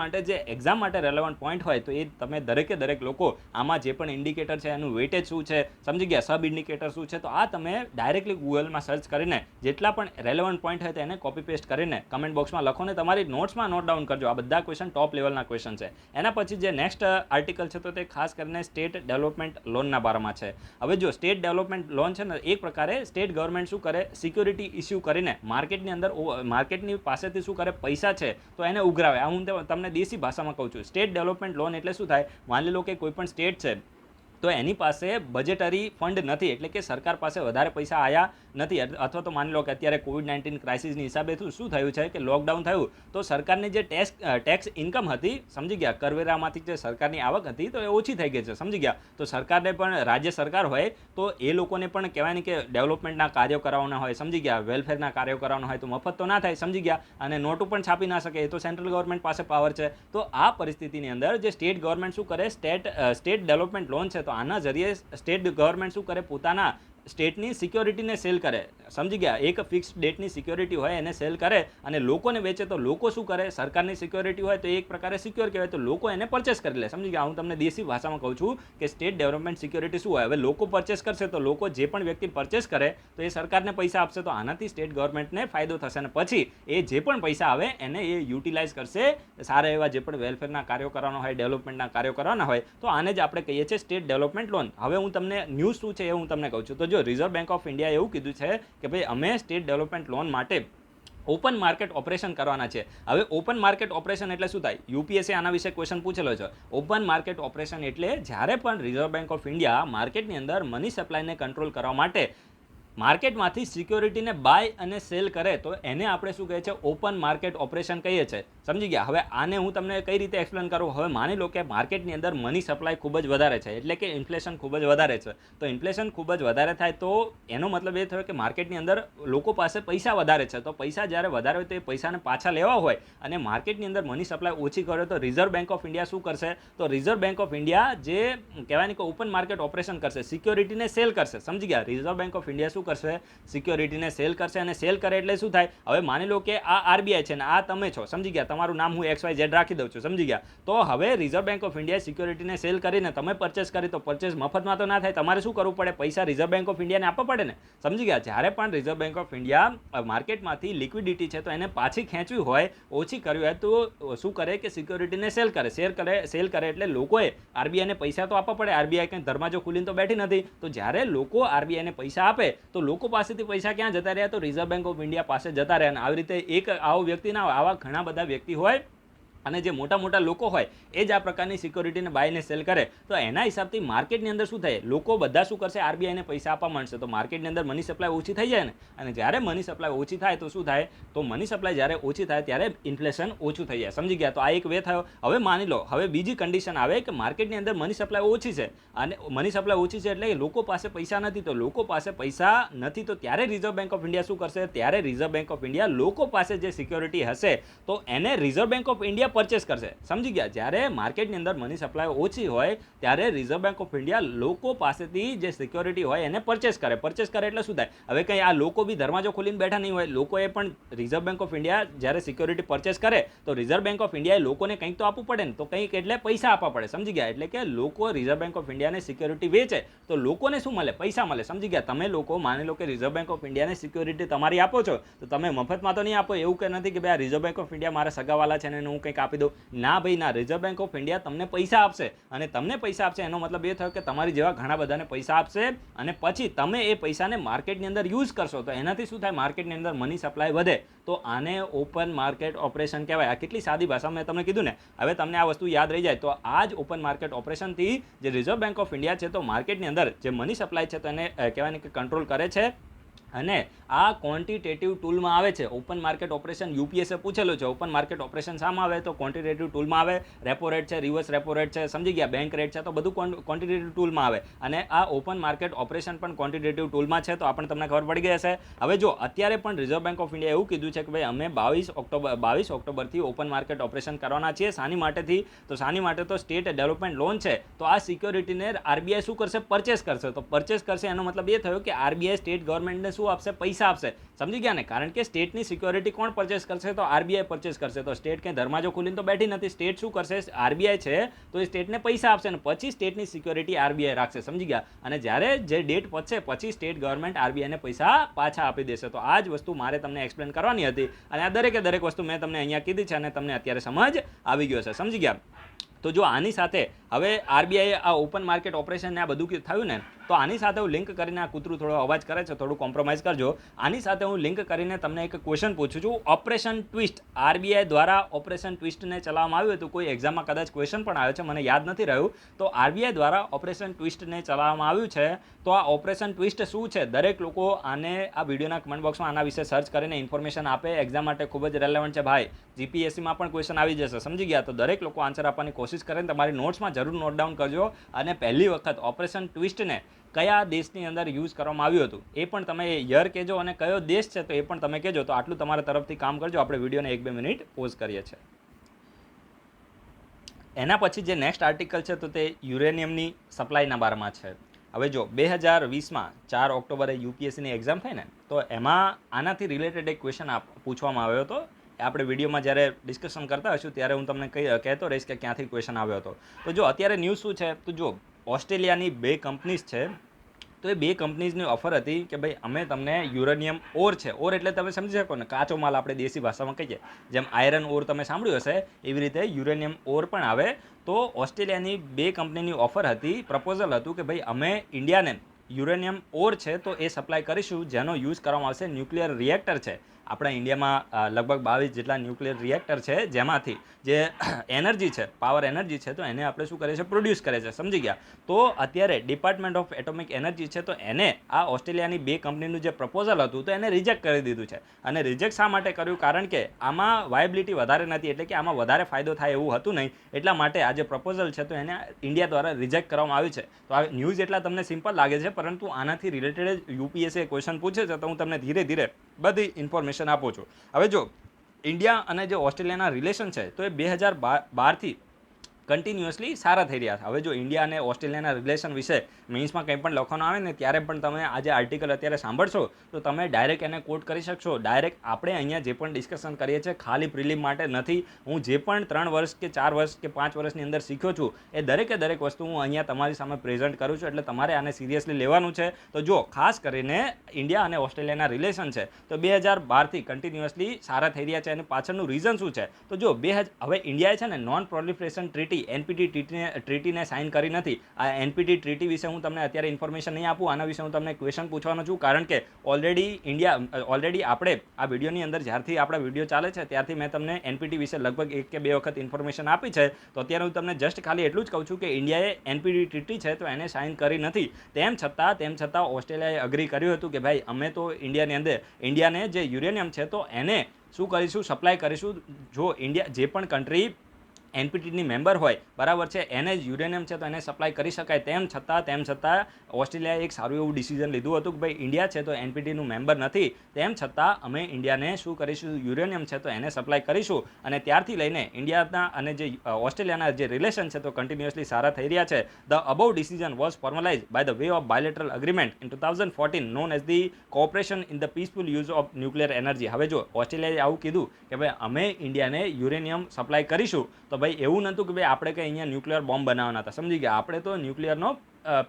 માટે જે એક્ઝામ માટે રેલેવન્ટ પોઈન્ટ હોય તો એ તમે દરેક લોકો આમાં જે પણ ઇન્ડિકેટર છે એનું વેટેજ શું છે, સમજી ગયા, સબ ઇન્ડિકેટર શું છે, તો આ તમે ડાયરેક્ટલી ગૂગલમાં સર્ચ કરીને જેટલા પણ રેલેવન્ટ પોઈન્ટ હોય તેને કોપી પેસ્ટ કરીને કમેન્ટ બોક્સમાં લખો ને તમારી નોટ્સમાં નોટ ડાઉન કરજો. આ બધા ક્વેશ્ચન ટોપ લેવલના ક્વેશ્ચન છે. એના પછી જે નેક્સ્ટ આર્ટિકલ છે તો તે ખાસ કરીને સ્ટેટ ડેવલપમેન્ટ લોનના બારામાં છે. હવે જો સ્ટેટ ડેવલપમેન્ટ લોન છે ને, એક પ્રકારે સ્ટેટ ગવર્મેન્ટ શું કરે, સિક્યોરિટી ઇસ્યુ કરીને માર્કેટની પાસેથી શું કરે, પૈસા છે તો એને ઉઘરાવે. આ હું તમને દેશી ભાષામાં કહું છું. સ્ટેટ ડેવલપમેન્ટ લોન એટલે શું થાય, માની લો કે કોઈ પણ સ્ટેટ છે તો એની પાસે બજેટરી ફંડ નથી, એટલે કે સરકાર પાસે વધારે પૈસા આવ્યા નથી, અથવા તો માની લો કે અત્યારે કોવિડ-19 ક્રાઇસિસની હિસાબે શું થયું છે કે લોકડાઉન થયું તો સરકારની જે ટેક્સ ઇન્કમ હતી, સમજી ગયા, કરવેરામાંથી જે સરકારની આવક હતી તો એ ઓછી થઈ ગઈ છે, સમજી ગયા. તો સરકારને પણ, રાજ્ય સરકાર હોય તો એ લોકોને પણ કહેવાય ને કે ડેવલપમેન્ટના કાર્યો કરાવવાના હોય, સમજી ગયા, વેલફેરના કાર્યો કરાવવાના હોય તો મફત તો ના થાય, સમજી ગયા, અને નોટો પણ છાપી ના શકે, એ તો સેન્ટ્રલ ગવર્મેન્ટ પાસે પાવર છે. તો આ પરિસ્થિતિની અંદર જે સ્ટેટ ગવર્મેન્ટ શું કરે, સ્ટેટ ડેવલપમેન્ટ લોન છે તો આના જરીએ સ્ટેટ ગવર્મેન્ટ શું કરે, પોતાના સ્ટેટની સિક્યોરિટીને સેલ કરે, સમજી ગયા, એક ફિક્સ ડેટની સિક્યોરિટી હોય એને સેલ કરે અને લોકોને વેચે. તો લોકો શું કરે, સરકારની સિક્યોરિટી હોય તો એક પ્રકારે સિક્યોર કહેવાય, તો લોકો એને પરચેસ કરી લે, સમજી ગયા. હું તમને દેશી ભાષામાં કહું છું કે સ્ટેટ ડેવલપમેન્ટ સિક્યોરિટી શું હોય. હવે લોકો પરચેસ કરશે તો લોકો, જે પણ વ્યક્તિ પરચેસ કરે તો એ સરકારને પૈસા આપશે, તો આનાથી સ્ટેટ ગવર્મેન્ટને ફાયદો થશે અને પછી એ જે પણ પૈસા આવે એને એ યુટિલાઇઝ કરશે સારા એવા જે પણ વેલફેરના કાર્યો કરવાના હોય, ડેવલપમેન્ટના કાર્યો કરવાના હોય, તો આને જ આપણે કહીએ છીએ સ્ટેટ ડેવલપમેન્ટ લોન. હવે હું તમને ન્યૂઝ શું છે એ હું તમને કહું છું. તો જો રિઝર્વ બેંક ઓફ ઇન્ડિયાએ એવું કીધું છે કે ભાઈ અમે સ્ટેટ ડેવલપમેન્ટ લોન માટે ઓપન માર્કેટ ઓપરેશન કરવાના છે. હવે ઓપન માર્કેટ ઓપરેશન એટલે શું થાય, યુપીએસસી આના વિશે ક્વેશ્ચન પૂછેલો છે. ઓપન માર્કેટ ઓપરેશન એટલે જ્યારે પણ રિઝર્વ બેંક ઓફ ઇન્ડિયા માર્કેટની અંદર મની સપ્લાયને કંટ્રોલ કરવા માટે માર્કેટમાંથી સિક્યોરિટીને બાય અને સેલ કરે તો એને આપણે શું કહે છે, ઓપન માર્કેટ ઓપરેશન કહીએ છીએ, સમજી ગયા. હવે આને હું તમને કઈ રીતે એક્સપ્લેન કરું. હવે માની લો કે માર્કેટની અંદર મની સપ્લાય ખૂબ જ વધારે છે, એટલે કે ઇન્ફ્લેશન ખૂબ જ વધારે છે. તો ઇન્ફ્લેશન ખૂબ જ વધારે થાય તો એનો મતલબ એ થયો કે માર્કેટની અંદર લોકો પાસે પૈસા વધારે છે. તો પૈસા જ્યારે વધારે હોય તો એ પૈસાને પાછા લેવા હોય અને માર્કેટની અંદર મની સપ્લાય ઓછી કરે તો રિઝર્વ બેંક ઓફ ઇન્ડિયા શું કરશે, તો રિઝર્વ બેંક ઓફ ઇન્ડિયા જે કહેવાય ને કે ઓપન માર્કેટ ઓપરેશન કરશે, સિક્યોરિટીને સેલ કરશે, સમજી ગયા. રિઝર્વ બેંક ઓફ ઇન્ડિયા શું કરશે, સિક્યોરિટીને સેલ કરશે અને સેલ કરે એટલે શું થાય, હવે માની લો કે આ આરબીઆઈ છે ને આ તમે છો, સમજી ગયા, તમારું નામ હું XYZ રાખી દઉં છું, સમજી ગયા. તો હવે રિઝર્વ બેંક ઓફ ઇન્ડિયાએ સિક્યોરિટીને સેલ કરીને તમે પરચેસ કરી તો પરચેસ મફતમાં તો ના થાય, તમારે શું કરવું પડે, પૈસા રિઝર્વ બેંક ઓફ ઇન્ડિયાને આપવા પડે ને, સમજી ગયા. જ્યારે પણ રિઝર્વ બેંક ઓફ ઇન્ડિયા માર્કેટમાંથી લિક્વિડિટી છે તો એને પાછી ખેંચવી હોય, ઓછી કરવી હોય તો શું કરે કે સિક્યોરિટીને સેલ કરે એટલે લોકોએ આરબીઆઈને પૈસા તો આપવા પડે. આરબીઆઈ કંઈ દરવાજો ખુલીને તો બેઠી નથી. તો જ્યારે લોકો આરબીઆઈને પૈસા આપે તો લોકો પાસેથી પૈસા ક્યાં જતા રહ્યા, તો રિઝર્વ બેંક ઓફ ઇન્ડિયા પાસે જતા રહ્યા. અને આવી રીતે એક આવો વ્યક્તિ ના હોય, આવા ઘણા બધા વ્યક્તિ હોય અને જે મોટા મોટા લોકો હોય એ જ આ પ્રકારની સિક્યોરિટીને બાયને સેલ કરે તો એના હિસાબથી માર્કેટની અંદર શું થાય, લોકો બધા શું કરશે, આરબીઆઈને પૈસા આપવા માંડશે. તો માર્કેટની અંદર મની સપ્લાય ઓછી થઈ જાય ને, અને જ્યારે મની સપ્લાય ઓછી થાય તો શું થાય, તો મની સપ્લાય જ્યારે ઓછી થાય ત્યારે ઇન્ફ્લેશન ઓછું થઈ જાય, સમજી ગયા. તો આ એક વે થયો. હવે માની લો, હવે બીજી કન્ડિશન આવે કે માર્કેટની અંદર મની સપ્લાય ઓછી છે અને મની સપ્લાય ઓછી છે એટલે લોકો પાસે પૈસા નથી. તો લોકો પાસે પૈસા નથી તો ત્યારે રિઝર્વ બેંક ઓફ ઇન્ડિયા શું કરશે, ત્યારે રિઝર્વ બેંક ઓફ ઇન્ડિયા લોકો પાસે જે સિક્યોરિટી હશે તો એને reserve bank of India purchase કરશે, સમજી ગયા. જ્યારે માર્કેટની અંદર મની સપ્લાય ઓછી હોય ત્યારે રિઝર્વ બેંક ઓફ ઇન્ડિયા લોકો પાસેથી જે સિક્યોરિટી હોય એને પરચેસ કરે એટલે શું થાય, હવે કંઈ આ લોકો બી દરવાજો ખોલીને બેઠા નહીં હોય, લોકોએ પણ રિઝર્વ બેંક ઓફ ઇન્ડિયા જ્યારે સિક્યોરિટી પરચેસ કરે તો રિઝર્વ બેંક ઓફ ઇન્ડિયાએ લોકોને કંઈક તો આપવું પડે ને, તો કંઈક એટલે પૈસા આપવા પડે, સમજી ગયા. એટલે કે લોકો રિઝર્વ બેંક ઓફ ઇન્ડિયાને સિક્યોરિટી વેચે તો લોકોને શું મળે, પૈસા મળે, સમજી ગયા. તમે લોકો માની લો કે રિઝર્વ બેંક ઓફ ઇન્ડિયાને સિક્યોરિટી તમારી આપો છો તો તમે મફતમાં તો નહીં આપો, એવું કે નથી કે ભાઈ આ રિઝર્વ બેંક ઓફ ઇન્ડિયા મારા સગાવાલા છે ને હું કંઈક આપી દઉં, ના ભાઈ ના. રિઝર્વ બેંક ઓફ ઇન્ડિયા તમને પૈસા આપશે અને તમને પૈસા આપશે એનો મતલબ એ થયો કે તમારી જેવા ઘણા બધાને પૈસા આપશે અને પછી તમે એ પૈસાને માર્કેટની અંદર યુઝ કરશો તો એનાથી શું થાય, માર્કેટની અંદર મની સપ્લાય વધે. તો આને ઓપન માર્કેટ ઓપરેશન કહેવાય. આ કેટલી સાદી ભાષામાં મેં તમને કીધું ને. હવે તમને આ વસ્તુ યાદ રહી જાય તો આ જ ઓપન માર્કેટ ઓપરેશનથી જે રિઝર્વ બેંક ઓફ ઇન્ડિયા છે તો માર્કેટની અંદર જે મની સપ્લાય છે તો એને કહેવાય ને કે કંટ્રોલ કરે છે અને આ ક્વોન્ટિટેટિવ ટૂલમાં આવે છે. ઓપન માર્કેટ ઓપરેશન યુપીએસએ પૂછેલું છે. ઓપન માર્કેટ ઓપરેશન શામાં આવે તો ક્વોન્ટિટેટિવ ટૂલમાં આવે. રેપો રેટ છે, રિવર્સ રેપો રેટ છે, સમજી ગયા, બેંક રેટ છે, તો બધું ક્વોન્ટિટેટિવ ટૂલમાં આવે. અને આ ઓપન માર્કેટ ઓપરેશન પણ ક્વોન્ટિટેટિવ ટૂલમાં છે. તો આપણને તમને ખબર પડી ગઈ હશે. હવે જો અત્યારે પણ રિઝર્વ બેંક ઓફ ઇન્ડિયા એવું કીધું છે કે ભાઈ અમે 22 ઓક્ટોબરથી ઓપન માર્કેટ ઓપરેશન કરવાના છીએ. શાની માટેથી? તો શાની માટે તો સ્ટેટ ડેવલપમેન્ટ લોન છે. તો આ સિક્યોરિટીને આરબીઆઈ શું કરશે? પરચેસ કરશે. તો પરચેસ કરશે એનો મતલબ એ થયો કે આરબીઆઈ સ્ટેટ ગવર્મેન્ટને શું આપશે? પૈસા આપશે. સમજી ગયા ને? કારણ કે સ્ટેટની સિક્યોરિટી કોણ પરચેસ કરશે? તો આરબીઆઈ પરચેસ કરશે. તો સ્ટેટ કંઈ દરવાજો ખોલીને તો બેઠી નથી. સ્ટેટ શું કરશે? આરબીઆઈ છે તો એ સ્ટેટને પૈસા આપશે અને પછી સ્ટેટની સિક્યોરિટી આરબીઆઈ રાખશે. સમજી ગયા? અને જ્યારે જે ડેટ પતશે પછી સ્ટેટ ગવર્મેન્ટ આરબીઆઈને પૈસા પાછા આપી દેશે. તો આ જ વસ્તુ મારે તમને એક્સપ્લેન કરવાની હતી અને આ દરેક વસ્તુ મેં તમને અહીંયા કીધી છે અને તમને અત્યારે સમજ આવી ગયો છે. સમજી ગયા? તો જો આની સાથે હવે આરબીઆઈ આ ઓપન માર્કેટ ઓપરેશન ને આ બધું થયું ને, તો આની સાથે હું લિંક કરીને, આ કૂતરું થોડો અવાજ કરે છે, થોડું કોમ્પ્રોમાઇઝ કરજો. આની સાથે હું લિંક કરીને તમને એક ક્વેશ્ચન પૂછું છું. ઓપરેશન ટ્વિસ્ટ, આરબીઆઈ દ્વારા ઓપરેશન ટ્વિસ્ટને ચલાવવામાં આવ્યું હતું. કોઈ એક્ઝામમાં કદાચ ક્વેશ્ચન પણ આવ્યો છે, મને યાદ નથી રહ્યું. તો આરબીઆઈ દ્વારા ઓપરેશન ટ્વિસ્ટને ચલાવવામાં આવ્યું છે. તો આ ઓપરેશન ટ્વિસ્ટ શું છે? દરેક લોકો આને આ વિડીયોના કમેન્ટ બોક્સમાં આના વિશે સર્ચ કરીને ઇન્ફોર્મેશન આપે. એક્ઝામ માટે ખૂબ જ રેલેવન્ટ છે ભાઈ. જીપીએસસીમાં પણ ક્વેશ્ચન આવી જશે. સમજી ગયા? તો દરેક લોકો આન્સર આપવાની કોશિશ કરે. તમારી નોટ્સમાં જરૂર નોટ ડાઉન કરજો. અને પહેલી વખત ઓપરેશન ટ્વિસ્ટને કયા દેશની અંદર યુઝ કરવામાં આવ્યું હતું એ પણ તમે યર કહેજો અને કયો દેશ છે તો એ પણ તમે કહેજો. તો આટલું તમારા તરફથી કામ કરજો. આપણે વિડીયોને 1-2 મિનિટ પોઝ કરીએ છીએ. એના પછી જે નેક્સ્ટ આર્ટિકલ છે તો તે યુરેનિયમની સપ્લાયના બારમાં છે. હવે જો 2020માં 4 ઓક્ટોબરે યુપીએસસીની એક્ઝામ થઈ ને, તો એમાં આનાથી રિલેટેડ એક ક્વેશ્ચન પૂછવામાં આવ્યો હતો. આપણે વિડીયોમાં જ્યારે ડિસ્કશન કરતા હશું ત્યારે હું તમને કહેતો રહીશ કે ક્યાંથી ક્વેશ્ચન આવ્યો હતો. તો જો અત્યારે ન્યૂઝ શું છે તો જો ઓસ્ટ્રેલિયાની 2 કંપનીઝ છે. તો એ 2 કંપનીઝની ઓફર હતી કે ભાઈ અમે તમને યુરેનિયમ ઓર છે. ઓર એટલે તમે સમજી શકો ને, કાચો માલ આપણે દેશી ભાષામાં કહીએ. જેમ આયરન ઓર તમે સાંભળ્યું હશે એવી રીતે યુરેનિયમ ઓર પણ આવે. તો ઓસ્ટ્રેલિયાની 2 કંપનીની ઓફર હતી, પ્રપોઝલ હતું કે ભાઈ અમે ઇન્ડિયાને યુરેનિયમ ઓર છે તો એ સપ્લાય કરીશું જેનો યુઝ કરવામાં આવશે ન્યુક્લિયર રિએક્ટર છે. આપણા ઇન્ડિયામાં લગભગ 22 જેટલા ન્યુક્લિયર રિએક્ટર છે જેમાંથી જે એનર્જી છે, પાવર એનર્જી છે, તો એને આપણે શું કરીએ છીએ? પ્રોડ્યુસ કરે છે. સમજી ગયા? તો અત્યારે ડિપાર્ટમેન્ટ ઓફ એટોમિક એનર્જી છે તો એને આ ઓસ્ટ્રેલિયાની 2 કંપનીનું જે પ્રપોઝલ હતું તો એને રિજેક્ટ કરી દીધું છે. અને રિજેક્ટ શા માટે કર્યું? કારણ કે આમાં વાયબિલિટી વધારે નથી, એટલે કે આમાં વધારે ફાયદો થાય એવું હતું નહીં. એટલા માટે આ જે પ્રપોઝલ છે તો એને ઇન્ડિયા દ્વારા રિજેક્ટ કરવામાં આવ્યું છે. તો આ ન્યૂઝ એટલા તમને સિમ્પલ લાગે છે, પરંતુ આનાથી રિલેટેડ યુપીએસસી ક્વેશ્ચન પૂછે છે તો હું તમને ધીરે ધીરે બધી ઇન્ફોર્મેશન આપું છું. હવે જો ઇન્ડિયા અને જે ઓસ્ટ્રેલિયાના રિલેશન છે તો એ 2012થી કન્ટિન્યુઅસલી સારા થઈ રહ્યા છે. હવે જો ઇન્ડિયા અને ઓસ્ટ્રેલિયાના રિલેશન વિશે મીન્સમાં કંઈ પણ લખવાનું આવે ને ત્યારે પણ તમે આ જે આર્ટિકલ અત્યારે સાંભળશો તો તમે ડાયરેક્ટ એને કોટ કરી શકશો. ડાયરેક્ટ આપણે અહીંયા જે પણ ડિસ્કશન કરીએ છીએ ખાલી પ્રિલિમ માટે નથી. હું જે પણ 3 વર્ષ કે 4 વર્ષ કે 5 વર્ષની અંદર શીખ્યો છું એ દરેક વસ્તુ હું અહીંયા તમારી સામે પ્રેઝન્ટ કરું છું. એટલે તમારે આને સિરિયસલી લેવાનું છે. તો જો ખાસ કરીને ઇન્ડિયા અને ઓસ્ટ્રેલિયાના રિલેશન છે તો 2012થી કન્ટિન્યુઅસલી સારા થઈ રહ્યા છે. અને પાછળનું રીઝન શું છે? તો જો હવે ઇન્ડિયાએ છે ને નોન પ્રોલિફરેશન ટ્રીટી એનપીટી ટ્રીટીને સાઇન કરી નથી. આ એનપીટી ટ્રીટી વિશે હું તમને અત્યારે ઇન્ફોર્મેશન નહીં આપું. આના વિશે હું તમને ક્વેશ્ચન પૂછવાનો છું, કારણ કે ઓલરેડી આપણે આ વિડીયોની અંદર જ્યારથી આપણા વિડીયો ચાલે છે ત્યારથી મેં તમને એનપીટી વિશે લગભગ 1 કે 2 વખત ઇન્ફોર્મેશન આપી છે. તો અત્યારે હું તમને જસ્ટ ખાલી એટલું જ કહું છું કે ઇન્ડિયાએ એનપીટી ટ્રીટી છે તો એને સાઇન કરી નથી. તેમ છતાં ઓસ્ટ્રેલિયાએ અગ્રી કર્યું હતું કે ભાઈ અમે તો ઇન્ડિયાને જે યુરેનિયમ છે તો એને શું કરીશું? સપ્લાય કરીશું. જો ઇન્ડિયા જે પણ કન્ટ્રી એનપીટીની મેમ્બર હોય, બરાબર છે, એને જ યુરેનિયમ છે તો એને સપ્લાય કરી શકાય. તેમ છતાં ઓસ્ટ્રેલિયાએ એક સારું એવું ડિસિઝન લીધું હતું કે ભાઈ ઇન્ડિયા છે તો એનપીટીનું મેમ્બર નથી, તેમ છતાં અમે ઇન્ડિયાને શું કરીશું? યુરેનિયમ છે તો એને સપ્લાય કરીશું. અને ત્યારથી લઈને ઇન્ડિયાના અને જે ઓસ્ટ્રેલિયાના જે રિલેશન છે તો કન્ટિન્યુઅસલી સારા થઈ રહ્યા છે. The above decision was formalise by the way of bilateral agreement in 2014 known as the cooperation in the peaceful use of nuclear energy. હવે જો ઓસ્ટ્રેલિયાએ આવું કીધું કે ભાઈ અમે ઇન્ડિયાને યુરેનિયમ સપ્લાય કરીશું, તો ભાઈ એવું નહોતું કે ભાઈ આપણે કંઈ અહીંયા ન્યુક્લિયર બોમ્બ બનાવવાના હતા. સમજી ગયા? આપણે તો ન્યુક્લિયરનો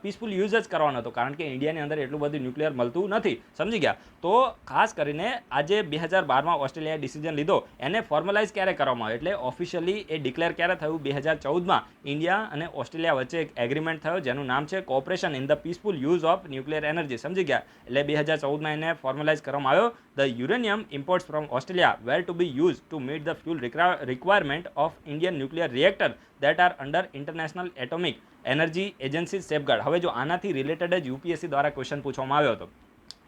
પીસફુલ યુઝ જ કરવાનો હતો, કારણ કે ઇન્ડિયાની અંદર એટલું બધું ન્યુક્લિયર મળતું નથી. સમજી ગયા? તો ખાસ કરીને આજે 2012માં ઓસ્ટ્રેલિયાએ ડિસિઝન લીધો એને ફોર્મલાઇઝ ક્યારે કરવામાં આવ્યો? એટલે ઓફિશિયલી એ ડિક્લેર ક્યારે થયું? 2014માં ઇન્ડિયા અને ઓસ્ટ્રેલિયા વચ્ચે એક એગ્રીમેન્ટ થયો જેનું નામ છે cooperation in the peaceful use of nuclear energy. સમજી ગયા? એટલે 2014માં એને ફોર્મલાઇઝ કરવામાં આવ્યો. The uranium imports from Australia were to be use to meet the fuel requirement of Indian nuclear reactor that are under international atomic energy agency safeguard. હવે જો આનાથી રિલેટેડ જ યુપીએસસી દ્વારા ક્વેશ્ચન પૂછવામાં આવ્યો હતો.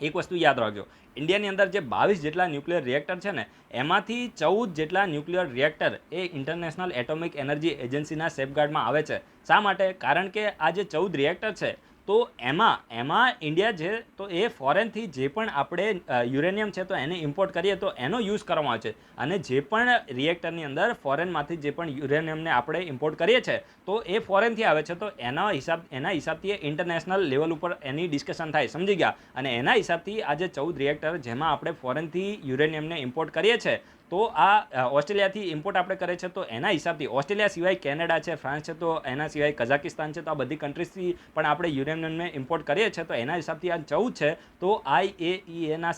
એક વસ્તુ યાદ રાખજો, ઇન્ડિયાની અંદર જે 22 જેટલા ન્યુક્લિયર રિએક્ટર છે ને, એમાંથી 14 જેટલા ન્યુક્લિયર રિએક્ટર એ ઇન્ટરનેશનલ એટોમિક એનર્જી એજન્સીના સેફગાર્ડમાં આવે છે. શા માટે? કારણ કે આ જે 14 રિએક્ટર છે તો એમાં ઇન્ડિયા છે તો એ ફોરેનથી જે પણ આપણે યુરેનિયમ છે તો એને ઇમ્પોર્ટ કરીએ તો એનો યુઝ કરવામાં આવે છે, અને જે પણ રિએક્ટરની અંદર ફોરેનમાંથી જે પણ યુરેનિયમને આપણે ઇમ્પોર્ટ કરીએ છીએ તો એ ફોરેનથી આવે છે, તો એના હિસાબથી ઇન્ટરનેશનલ લેવલ ઉપર એની ડિસ્કશન થાય, સમજી ગયા. અને એના હિસાબથી આ જે 14 રિએક્ટર જેમાં આપણે ફોરેનથી યુરેનિયમને ઇમ્પોર્ટ કરીએ છીએ તો આ ઓસ્ટ્રેલિયાથી ઇમ્પોર્ટ આપણે કરે છે, તો એના હિસાબથી ઓસ્ટ્રેલિયા સિવાય કેનેડા છે, ફ્રાન્સ છે, તો એના સિવાય કઝાકિસ્તાન છે, તો આ બધી કન્ટ્રીઝથી પણ આપણે યુરેનિયમને ઇમ્પોર્ટ કરીએ છીએ, તો એના હિસાબથી આ 14 છે તો IAEAના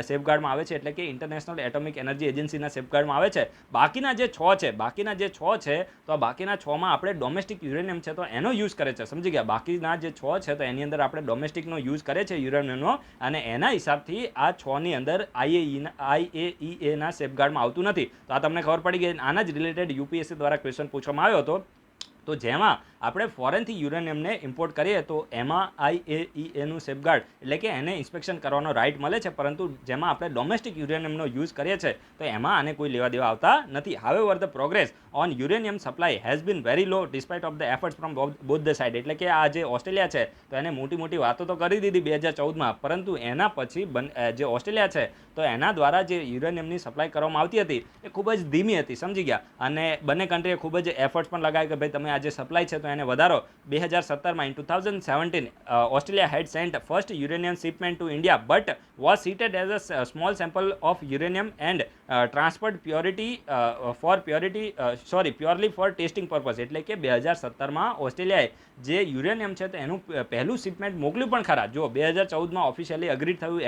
સેફગાર્ડમાં આવે છે, એટલે કે ઇન્ટરનેશનલ એટોમિક એનર્જી એજન્સીના સેફગાર્ડમાં આવે છે. બાકીના જે 6 છે તો આ બાકીના 6માં આપણે ડોમેસ્ટિક યુરેનિયમ છે તો એનો યુઝ કરે છે, સમજી ગયા. બાકીના જે 6 છે તો એની અંદર આપણે ડોમેસ્ટિકનો યુઝ કરે છે યુરેનિયમનો, અને એના હિસાબથી આ 6ની અંદર IAEAના સેફગાર્ડમાં આવતું નથી. તો આ તમને ખબર પડી ગઈ. આના જ રિલેટેડ UPSC દ્વારા ક્વેશ્ચન પૂછવામાં આવ્યો હતો, તો જેમાં આપણે ફોરેનથી યુરેનિયમને ઇમ્પોર્ટ કરીએ તો એમાં IAEAનું સેફગાર્ડ એટલે કે એને ઇન્સ્પેક્શન કરવાનો રાઇટ મળે છે, પરંતુ જેમાં આપણે ડોમેસ્ટિક યુરેનિયમનો યુઝ કરીએ છીએ તો એમાં આને કોઈ લેવા દેવા આવતા નથી. However the progress on uranium supply has been very law despite of the efforts from both the side. એટલે કે આ જે ઓસ્ટ્રેલિયા છે તો એને મોટી વાતો તો કરી દીધી 2014માં, પરંતુ એના પછી જે ઓસ્ટ્રેલિયા છે તો એના દ્વારા જે યુરેનિયમની સપ્લાય કરવામાં આવતી હતી એ ખૂબ જ ધીમી હતી, સમજી ગયા. અને બંને કન્ટ્રીએ ખૂબ જ એફર્ટ્સ પણ લગાવ્યા કે ભાઈ તમે આ જે સપ્લાય છે તો એને વધારો. 2017માં in 2017 Australia had sent first uranium shipment to India but was cited as a small sample of uranium and transferred purely for testing purpose. એટલે કે 2017માં ઓસ્ટ્રેલિયાએ જે યુરેનિયમ છે તો એનું પહેલું શિપમેન્ટ મોકલ્યું પણ ખરા. જો 2014માં ઓફિશિયલી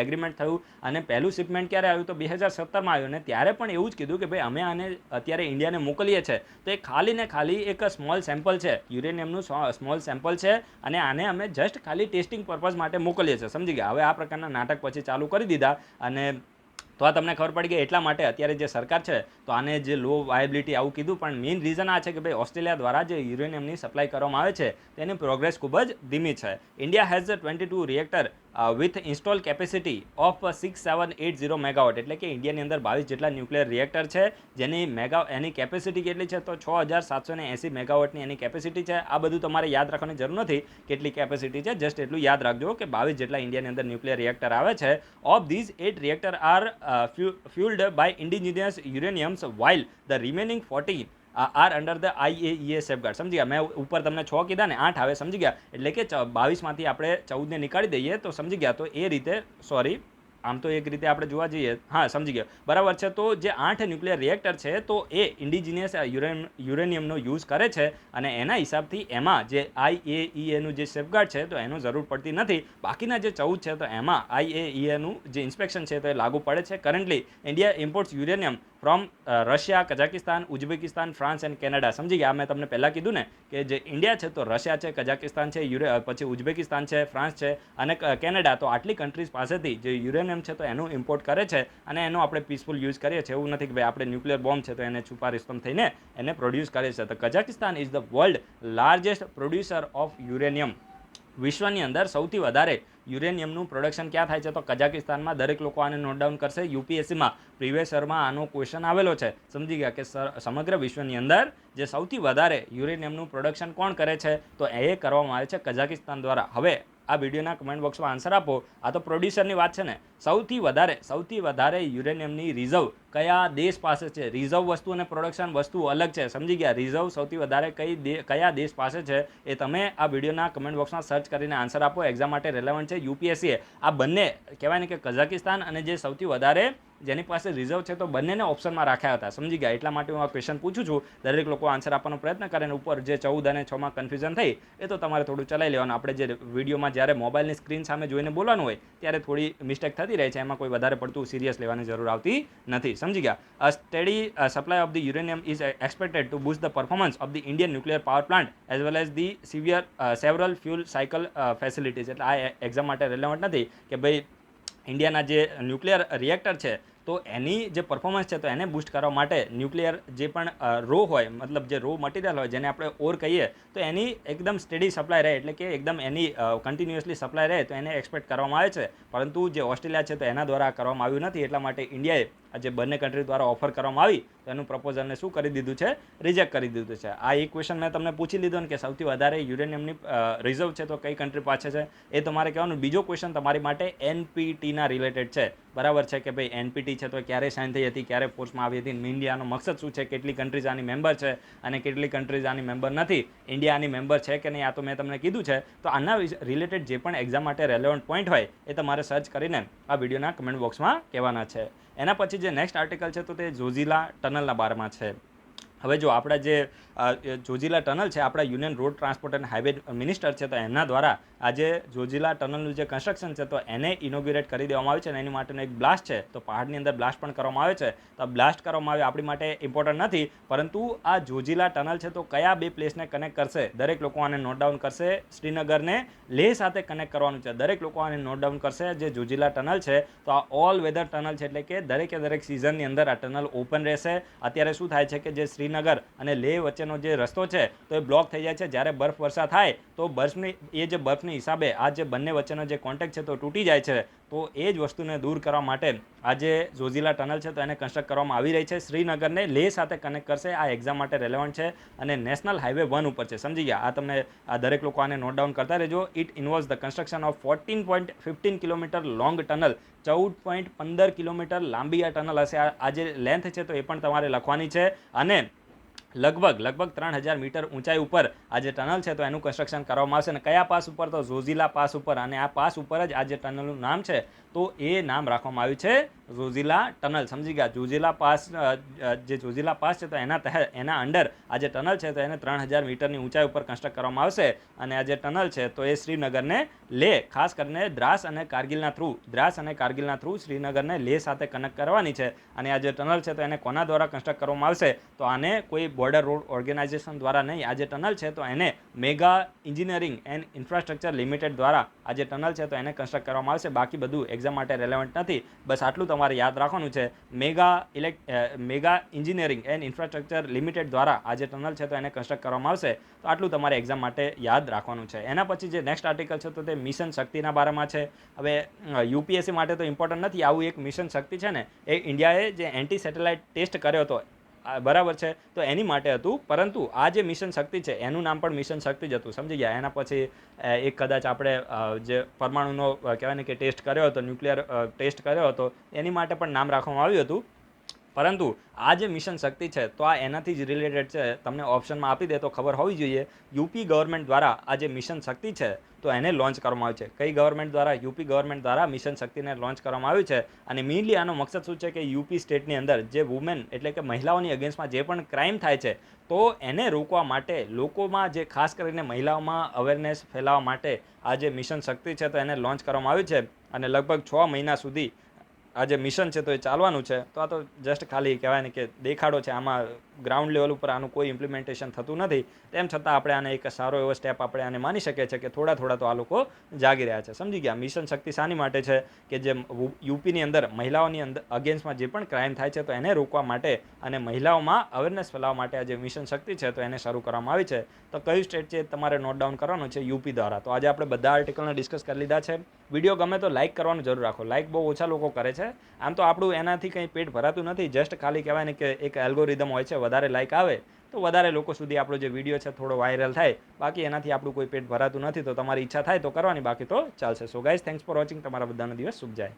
એગ્રીમેન્ટ થયું અને પહેલું શિપમેન્ટ ક્યારે આવ્યું તો 2017માં આવ્યું, અને ત્યારે પણ એવું જ કીધું કે ભાઈ અમે આને અત્યારે ઇન્ડિયાને મોકલીએ છીએ તો એ ખાલી ને ખાલી એક સ્મોલ સેમ્પલ છે, યુરેનિયમનું સ્મોલ સેમ્પલ છે, અને આને અમે જસ્ટ ખાલી ટેસ્ટિંગ પર્પઝ માટે મોકલીએ છીએ, સમજી ગયા. હવે આ પ્રકારના નાટક પછી ચાલુ કરી દીધા, અને તો આ તમને ખબર પડી ગઈ. એટલા માટે અત્યારે જે સરકાર છે તો આને જે લો વાયબિલિટી આવું કીધું, પણ મેઇન રીઝન આ છે કે ભાઈ ઓસ્ટ્રેલિયા દ્વારા જે યુરેનિયમની સપ્લાય કરવામાં આવે છે તેની પ્રોગ્રેસ ખૂબ જ ધીમી છે. India has 22 reactor with install capacity of 6780 megawatt. એટલે કે ઇન્ડિયાની અંદર 22 જેટલા ન્યુક્લિયર રિએક્ટર છે જેની એની કેપેસિટી કેટલી છે તો 6780 મેગાવોટની એની કેપેસિટી છે. આ બધું તમારે યાદ રાખવાની જરૂર નથી કેટલી કેપેસિટી છે, જસ્ટ એટલું યાદ રાખજો કે 22 જેટલા ઇન્ડિયાની અંદર ન્યુક્લિયર રિએક્ટર આવે છે. Of these 8 reactor are fueled by indigenous uraniums while the remaining 14 are under the IAEA safeguard. સમજી ગયા. મેં ઉપર તમને 6 કીધા ને 8 આવે, સમજી ગયા. એટલે કે 22માંથી આપણે 14ને નીકાળી દઈએ તો સમજી ગયા. તો એ રીતે આમ તો એક રીતે આપણે જોવા જઈએ, હા સમજી ગયા, બરાબર છે. તો જે 8 ન્યુક્લિયર રિએક્ટર છે તો એ ઇન્ડિજિનિયસ યુરેનિયમનો યુઝ કરે છે, અને એના હિસાબથી એમાં જે IAEAનું જે સેફગાર્ડ છે તો એનું જરૂર પડતી નથી. બાકીના જે 14 છે તો એમાં IAEAનું જે ઇન્સ્પેક્શન છે તો એ લાગુ પડે છે. Currently India imports uranium from Russia, Kazakhstan, Uzbekistan, France and Canada. સમજી ગયા. મેં તમને પહેલાં કીધું ને કે જે ઇન્ડિયા છે તો રશિયા છે, કઝાકિસ્તાન છે, પછી ઉઝબેકિસ્તાન છે, ફ્રાન્સ છે અને કેનેડા. તો આટલી કન્ટ્રીઝ પાસેથી જે યુરેનિયમ છે તો એનું ઇમ્પોર્ટ કરે છે, અને એનો આપણે પીસફુલ યુઝ કરીએ છીએ. એવું નથી કે ભાઈ આપણે ન્યુક્લિયર બોમ્બ છે તો એને છુપા રિસ્તમ થઈને એને પ્રોડ્યુસ કરે છે. તો Kazakhstan is the world largest producer of uranium. વિશ્વની અંદર સૌથી વધારે યુરેનિયમનું પ્રોડક્શન ક્યાં થાય છે તો કઝાકિસ્તાનમાં. દરેક લોકો આને નોટ ડાઉન કરશે. UPSCમાં પ્રીવિયસ યરમાં આનો ક્વેશ્ચન આવેલો છે, સમજી ગયા કે સમગ્ર વિશ્વની અંદર જે સૌથી વધારે યુરેનિયમનું પ્રોડક્શન કોણ કરે છે તો એ કરવામાં આવે છે કઝાકિસ્તાન દ્વારા. હવે આ વિડીયોના કમેન્ટ બોક્સમાં આન્સર આપો. આ તો પ્રોડ્યુસરની વાત છે ને. સૌથી વધારે યુરેનિયમની રિઝર્વ કયા દેશ પાસે છે? રિઝર્વ વસ્તુ અને પ્રોડક્શન વસ્તુ અલગ છે, સમજી ગયા. રિઝર્વ સૌથી વધારે કયા દેશ પાસે છે એ તમે આ વિડીયોના કમેન્ટ બોક્સમાં સર્ચ કરીને આન્સર આપો. એક્ઝામ માટે રેલેવન્ટ છે. UPSCએ આ બંને કહેવાય ને કે કઝાકિસ્તાન અને જે સૌથી વધારે જેની પાસે રિઝર્વ છે તો બંનેને ઓપ્શનમાં રાખ્યા હતા, સમજી ગયા. એટલા માટે હું આ ક્વેશ્ચન પૂછું છું. દરેક લોકો આન્સર આપવાનો પ્રયત્ન કરે, અને ઉપર જે 14 અને 6માં કન્ફ્યુઝન થઈ એ તો તમારે થોડું ચલાવી લેવાનું. આપણે જે વિડીયોમાં જ્યારે મોબાઈલની સ્ક્રીન સામે જોઈને બોલવાનું હોય ત્યારે થોડી મિસ્ટેક થતી રહે છે, એમાં કોઈ વધારે પડતું સિરિયસ લેવાની જરૂર આવતી નથી, સમજી ગયા. A steady supply of the uranium is expected to boost the performance of the Indian nuclear power plant as well as the several fuel cycle facilities. એટલે આ એક્ઝામ માટે રેલેવન્ટ નથી કે ભાઈ ઇન્ડિયાના જે ન્યુક્લિયર રિએક્ટર છે તો તો એની જે પરફોર્મન્સ છે તો એને બૂસ્ટ કરવા માટે ન્યુક્લિયર જે પણ રો હોય, મતલબ જે રો મટીરિયલ હોય જેને આપણે ઓર કહીએ, તો એની એકદમ સ્ટેડી સપ્લાય રહે, એટલે કે એકદમ એની કન્ટિન્યુઅસલી સપ્લાય રહે, તો એને એક્સપેક્ટ કરવામાં આવે છે. પરંતુ જે ઓસ્ટ્રેલિયા છે તો એના દ્વારા કરવામાં આવ્યું નથી, એટલા માટે ઇન્ડિયાએ જે બંને કન્ટ્રી દ્વારા ઓફર કરવામાં આવી તો એનું પ્રપોઝલને શું કરી દીધું છે, રિજેક્ટ કરી દીધું છે. આ એક ક્વેશ્ચન મેં તમને પૂછી લીધો ને કે સૌથી વધારે યુરેનિયમની રિઝર્વ છે તો કઈ કન્ટ્રી પાસે છે, એ તમારે કહેવાનું. બીજો ક્વેશ્ચન તમારી માટે એનપીટીના રિલેટેડ છે, બરાબર છે, કે ભાઈ એનપીટી છે તો ક્યારે સાઇન થઈ હતી, ક્યારે ફોર્સમાં આવી હતી, ઇન્ડિયાનો મકસદ શું છે, કેટલી કન્ટ્રીઝ આની મેમ્બર છે અને કેટલી કન્ટ્રીઝ આની મેમ્બર નથી, ઇન્ડિયા આની મેમ્બર છે કે નહીં, આ તો મેં તમને કીધું છે. તો આના રિલેટેડ જે પણ એક્ઝામ માટે રેલેવન્ટ પોઈન્ટ હોય એ તમારે સર્ચ કરીને આ વિડીયોના કમેન્ટ બોક્સમાં કહેવાના છે. એના પછી જે નેક્સ્ટ આર્ટિકલ છે તો તે જોજીલા ટનલના બારમાં છે. હવે જો આપણા જે જોજીલા ટનલ છે, આપણા યુનિયન રોડ ટ્રાન્સપોર્ટ અને હાઈવે મિનિસ્ટર છે, તો એમના દ્વારા આજે જોજીલા ટનલનું જે કન્સ્ટ્રક્શન છે તો એને ઇનોગ્યુરેટ કરી દેવામાં આવે છે અને એની માટેનો એક બ્લાસ્ટ છે, તો પહાડની અંદર બ્લાસ્ટ પણ કરવામાં આવે છે. તો બ્લાસ્ટ કરવામાં આવે આપણી માટે ઇમ્પોર્ટન્ટ નથી, પરંતુ આ જોજીલા ટનલ છે તો કયા બે પ્લેસને કનેક્ટ કરશે, દરેક લોકો આને નોટ ડાઉન કરશે. શ્રીનગરને લેહ સાથે કનેક્ટ કરવાનું છે, દરેક લોકો આને નોટ ડાઉન કરશે. જે જોજીલા ટનલ છે તો આ ઓલ વેધર ટનલ છે, એટલે કે દરેક સિઝનની અંદર આ ટનલ ઓપન રહેશે. અત્યારે શું થાય છે કે જે શ્રીનગર અને લેહ વચ્ચેનો જે રસ્તો છે તો એ બ્લોક થઈ જાય છે. જ્યારે બરફ વર્ષા થાય તો બરફની હિસાબે આ જે બંને વચ્ચેનો જે કોન્ટેક્ટ છે તો તૂટી જાય છે. તો એ જ વસ્તુને દૂર કરવા માટે આ જે જોજીલા ટનલ છે તો એને કન્સ્ટ્રક્ટ કરવામાં આવી રહી છે. શ્રીનગરને લેહ સાથે કનેક્ટ કરશે. આ એક્ઝામ માટે રેલેવન્ટ છે અને નેશનલ હાઈવે 1 ઉપર છે, સમજી ગયા. આ તમને આ દરેક લોકો આને નોટ ડાઉન કરતા રહેજો. It ઇન્વોલ્વ્સ the construction of 14.15 kilometre long tunnel. 14.15 kilometre લાંબી આ ટનલ હશે. આ જે લેન્થ છે તો એ પણ તમારે લખવાની છે. અને લગભગ 3000 મીટર ઊંચાઈ ઉપર આ જે ટનલ છે તો એનું કન્સ્ટ્રક્શન કરવામાં આવશે. અને કયા પાસ ઉપર, તો જોજીલા પાસ ઉપર. અને આ પાસ ઉપર જ આ જે ટનલનું નામ છે તો એ નામ રાખવામાં આવ્યું છે જોજીલા ટનલ, સમજી ગયા. જોજીલા પાસ, જે જોજીલા પાસ છે તો એના અંડર આ જે ટનલ છે તો એને 3000 મીટરની ઊંચાઈ ઉપર કન્સ્ટ્રક્ટ કરવામાં આવશે. અને આ જે ટનલ છે તો એ શ્રીનગરને લેહ, ખાસ કરીને દ્રાસ અને કારગિલના થ્રુ શ્રીનગરને લેહ સાથે કનેક્ટ કરવાની છે. અને આ જે ટનલ છે તો એને કોના દ્વારા કન્સ્ટ્રક્ટ કરવામાં આવશે, તો આને કોઈ બોર્ડર રોડ ઓર્ગેનાઇઝેશન દ્વારા નહીં. આ જે ટનલ છે તો એને mega engineering and infrastructure limited દ્વારા આ જે ટનલ છે તો એને કન્સ્ટ્રક્ટ કરવામાં આવશે. બાકી બધું એક્ઝામ માટે રેલેવન્ટ નથી, બસ આટલું તમારે યાદ રાખવાનું છે. Mega engineering and infrastructure limited દ્વારા આ જે ટનલ છે તો એને કન્સ્ટ્રક્ટ કરવામાં આવશે. તો આટલું તમારે એક્ઝામ માટે યાદ રાખવાનું છે. એના પછી જે નેક્સ્ટ આર્ટિકલ છે તો તે મિશન શક્તિના બારામાં છે. હવે યુપીએસસી માટે તો ઇમ્પોર્ટન્ટ નથી, આવું એક મિશન શક્તિ છે ને એ ઇન્ડિયાએ જે એન્ટી સેટેલાઇટ ટેસ્ટ કર્યો હતો, બરાબર છે, તો એની માટે હતું. પરંતુ આ જે મિશન શક્તિ છે એનું નામ પણ મિશન શક્તિ જ હતું, સમજી ગયા. એના પછી એક કદાચ આપણે જે પરમાણુનો કહેવાય ને કે ટેસ્ટ કર્યો હતો, ન્યુક્લિયર ટેસ્ટ કર્યો હતો, એની માટે પણ નામ રાખવામાં આવ્યું હતું. પરંતુ આ જે મિશન શક્તિ છે તો આ એનાથી જ રિલેટેડ છે. તમને ઓપ્શનમાં આપી દે તો ખબર હોવી જોઈએ. યુપી ગવર્મેન્ટ દ્વારા આ જે મિશન શક્તિ છે તો એને લોન્ચ કરવામાં આવ્યું છે. કઈ ગવર્મેન્ટ દ્વારા? યુપી ગવર્મેન્ટ દ્વારા મિશન શક્તિને લોન્ચ કરવામાં આવ્યું છે. અને મેઇનલી આનો મકસદ શું છે કે યુપી સ્ટેટની અંદર જે વુમેન, એટલે કે મહિલાઓની અગેન્સ્ટમાં જે પણ ક્રાઇમ થાય છે તો એને રોકવા માટે, લોકોમાં જે ખાસ કરીને મહિલાઓમાં અવેરનેસ ફેલાવવા માટે આ જે મિશન શક્તિ છે તો એને લોન્ચ કરવામાં આવ્યું છે. અને લગભગ 6 મહિના સુધી આ જે મિશન છે તો એ ચાલવાનું છે. તો આ તો જસ્ટ ખાલી કહેવાય ને કે દેખાડો છે. આમાં ગ્રાઉન્ડ લેવલ ઉપર આનું કોઈ ઇમ્પ્લિમેન્ટેશન થતું નથી. તેમ છતાં આપણે આને એક સારો એવો સ્ટેપ આપણે આને માની શકીએ છીએ કે થોડા તો આ લોકો જાગી રહ્યા છે, સમજી ગયા. મિશન શક્તિ શાની માટે છે કે જે યુપીની અંદર મહિલાઓની અગેન્સ્ટમાં જે પણ ક્રાઇમ થાય છે તો એને રોકવા માટે અને મહિલાઓમાં અવેરનેસ ફેલાવવા માટે આ જે મિશન શક્તિ છે તો એને શરૂ કરવામાં આવી છે. તો કયું સ્ટેટ છે તમારે નોટ ડાઉન કરવાનું છે? યુપી દ્વારા. તો આજે આપણે બધા આર્ટિકલને ડિસ્કસ કરી લીધા છે. વિડીયો ગમે તો લાઇક કરવાનું જરૂર રાખો. લાઇક બહુ ઓછા લોકો કરે છે. આમ તો આપણું એનાથી કંઈ પેટ ભરાતું નથી, જસ્ટ ખાલી કહેવાય ને કે એક એલ્ગોરિધમ હોય છે, વધારે લાઇક આવે તો વધારે લોકો સુધી આપણો જે વિડીયો છે થોડો વાયરલ થાય. બાકી એનાથી આપણું કોઈ પેટ ભરાતું નથી. તો તમારી ઈચ્છા થાય તો કરવાની, બાકી તો ચાલશે. So guys, thanks for watching. તમારા બધાનો દિવસ શુભ જાય.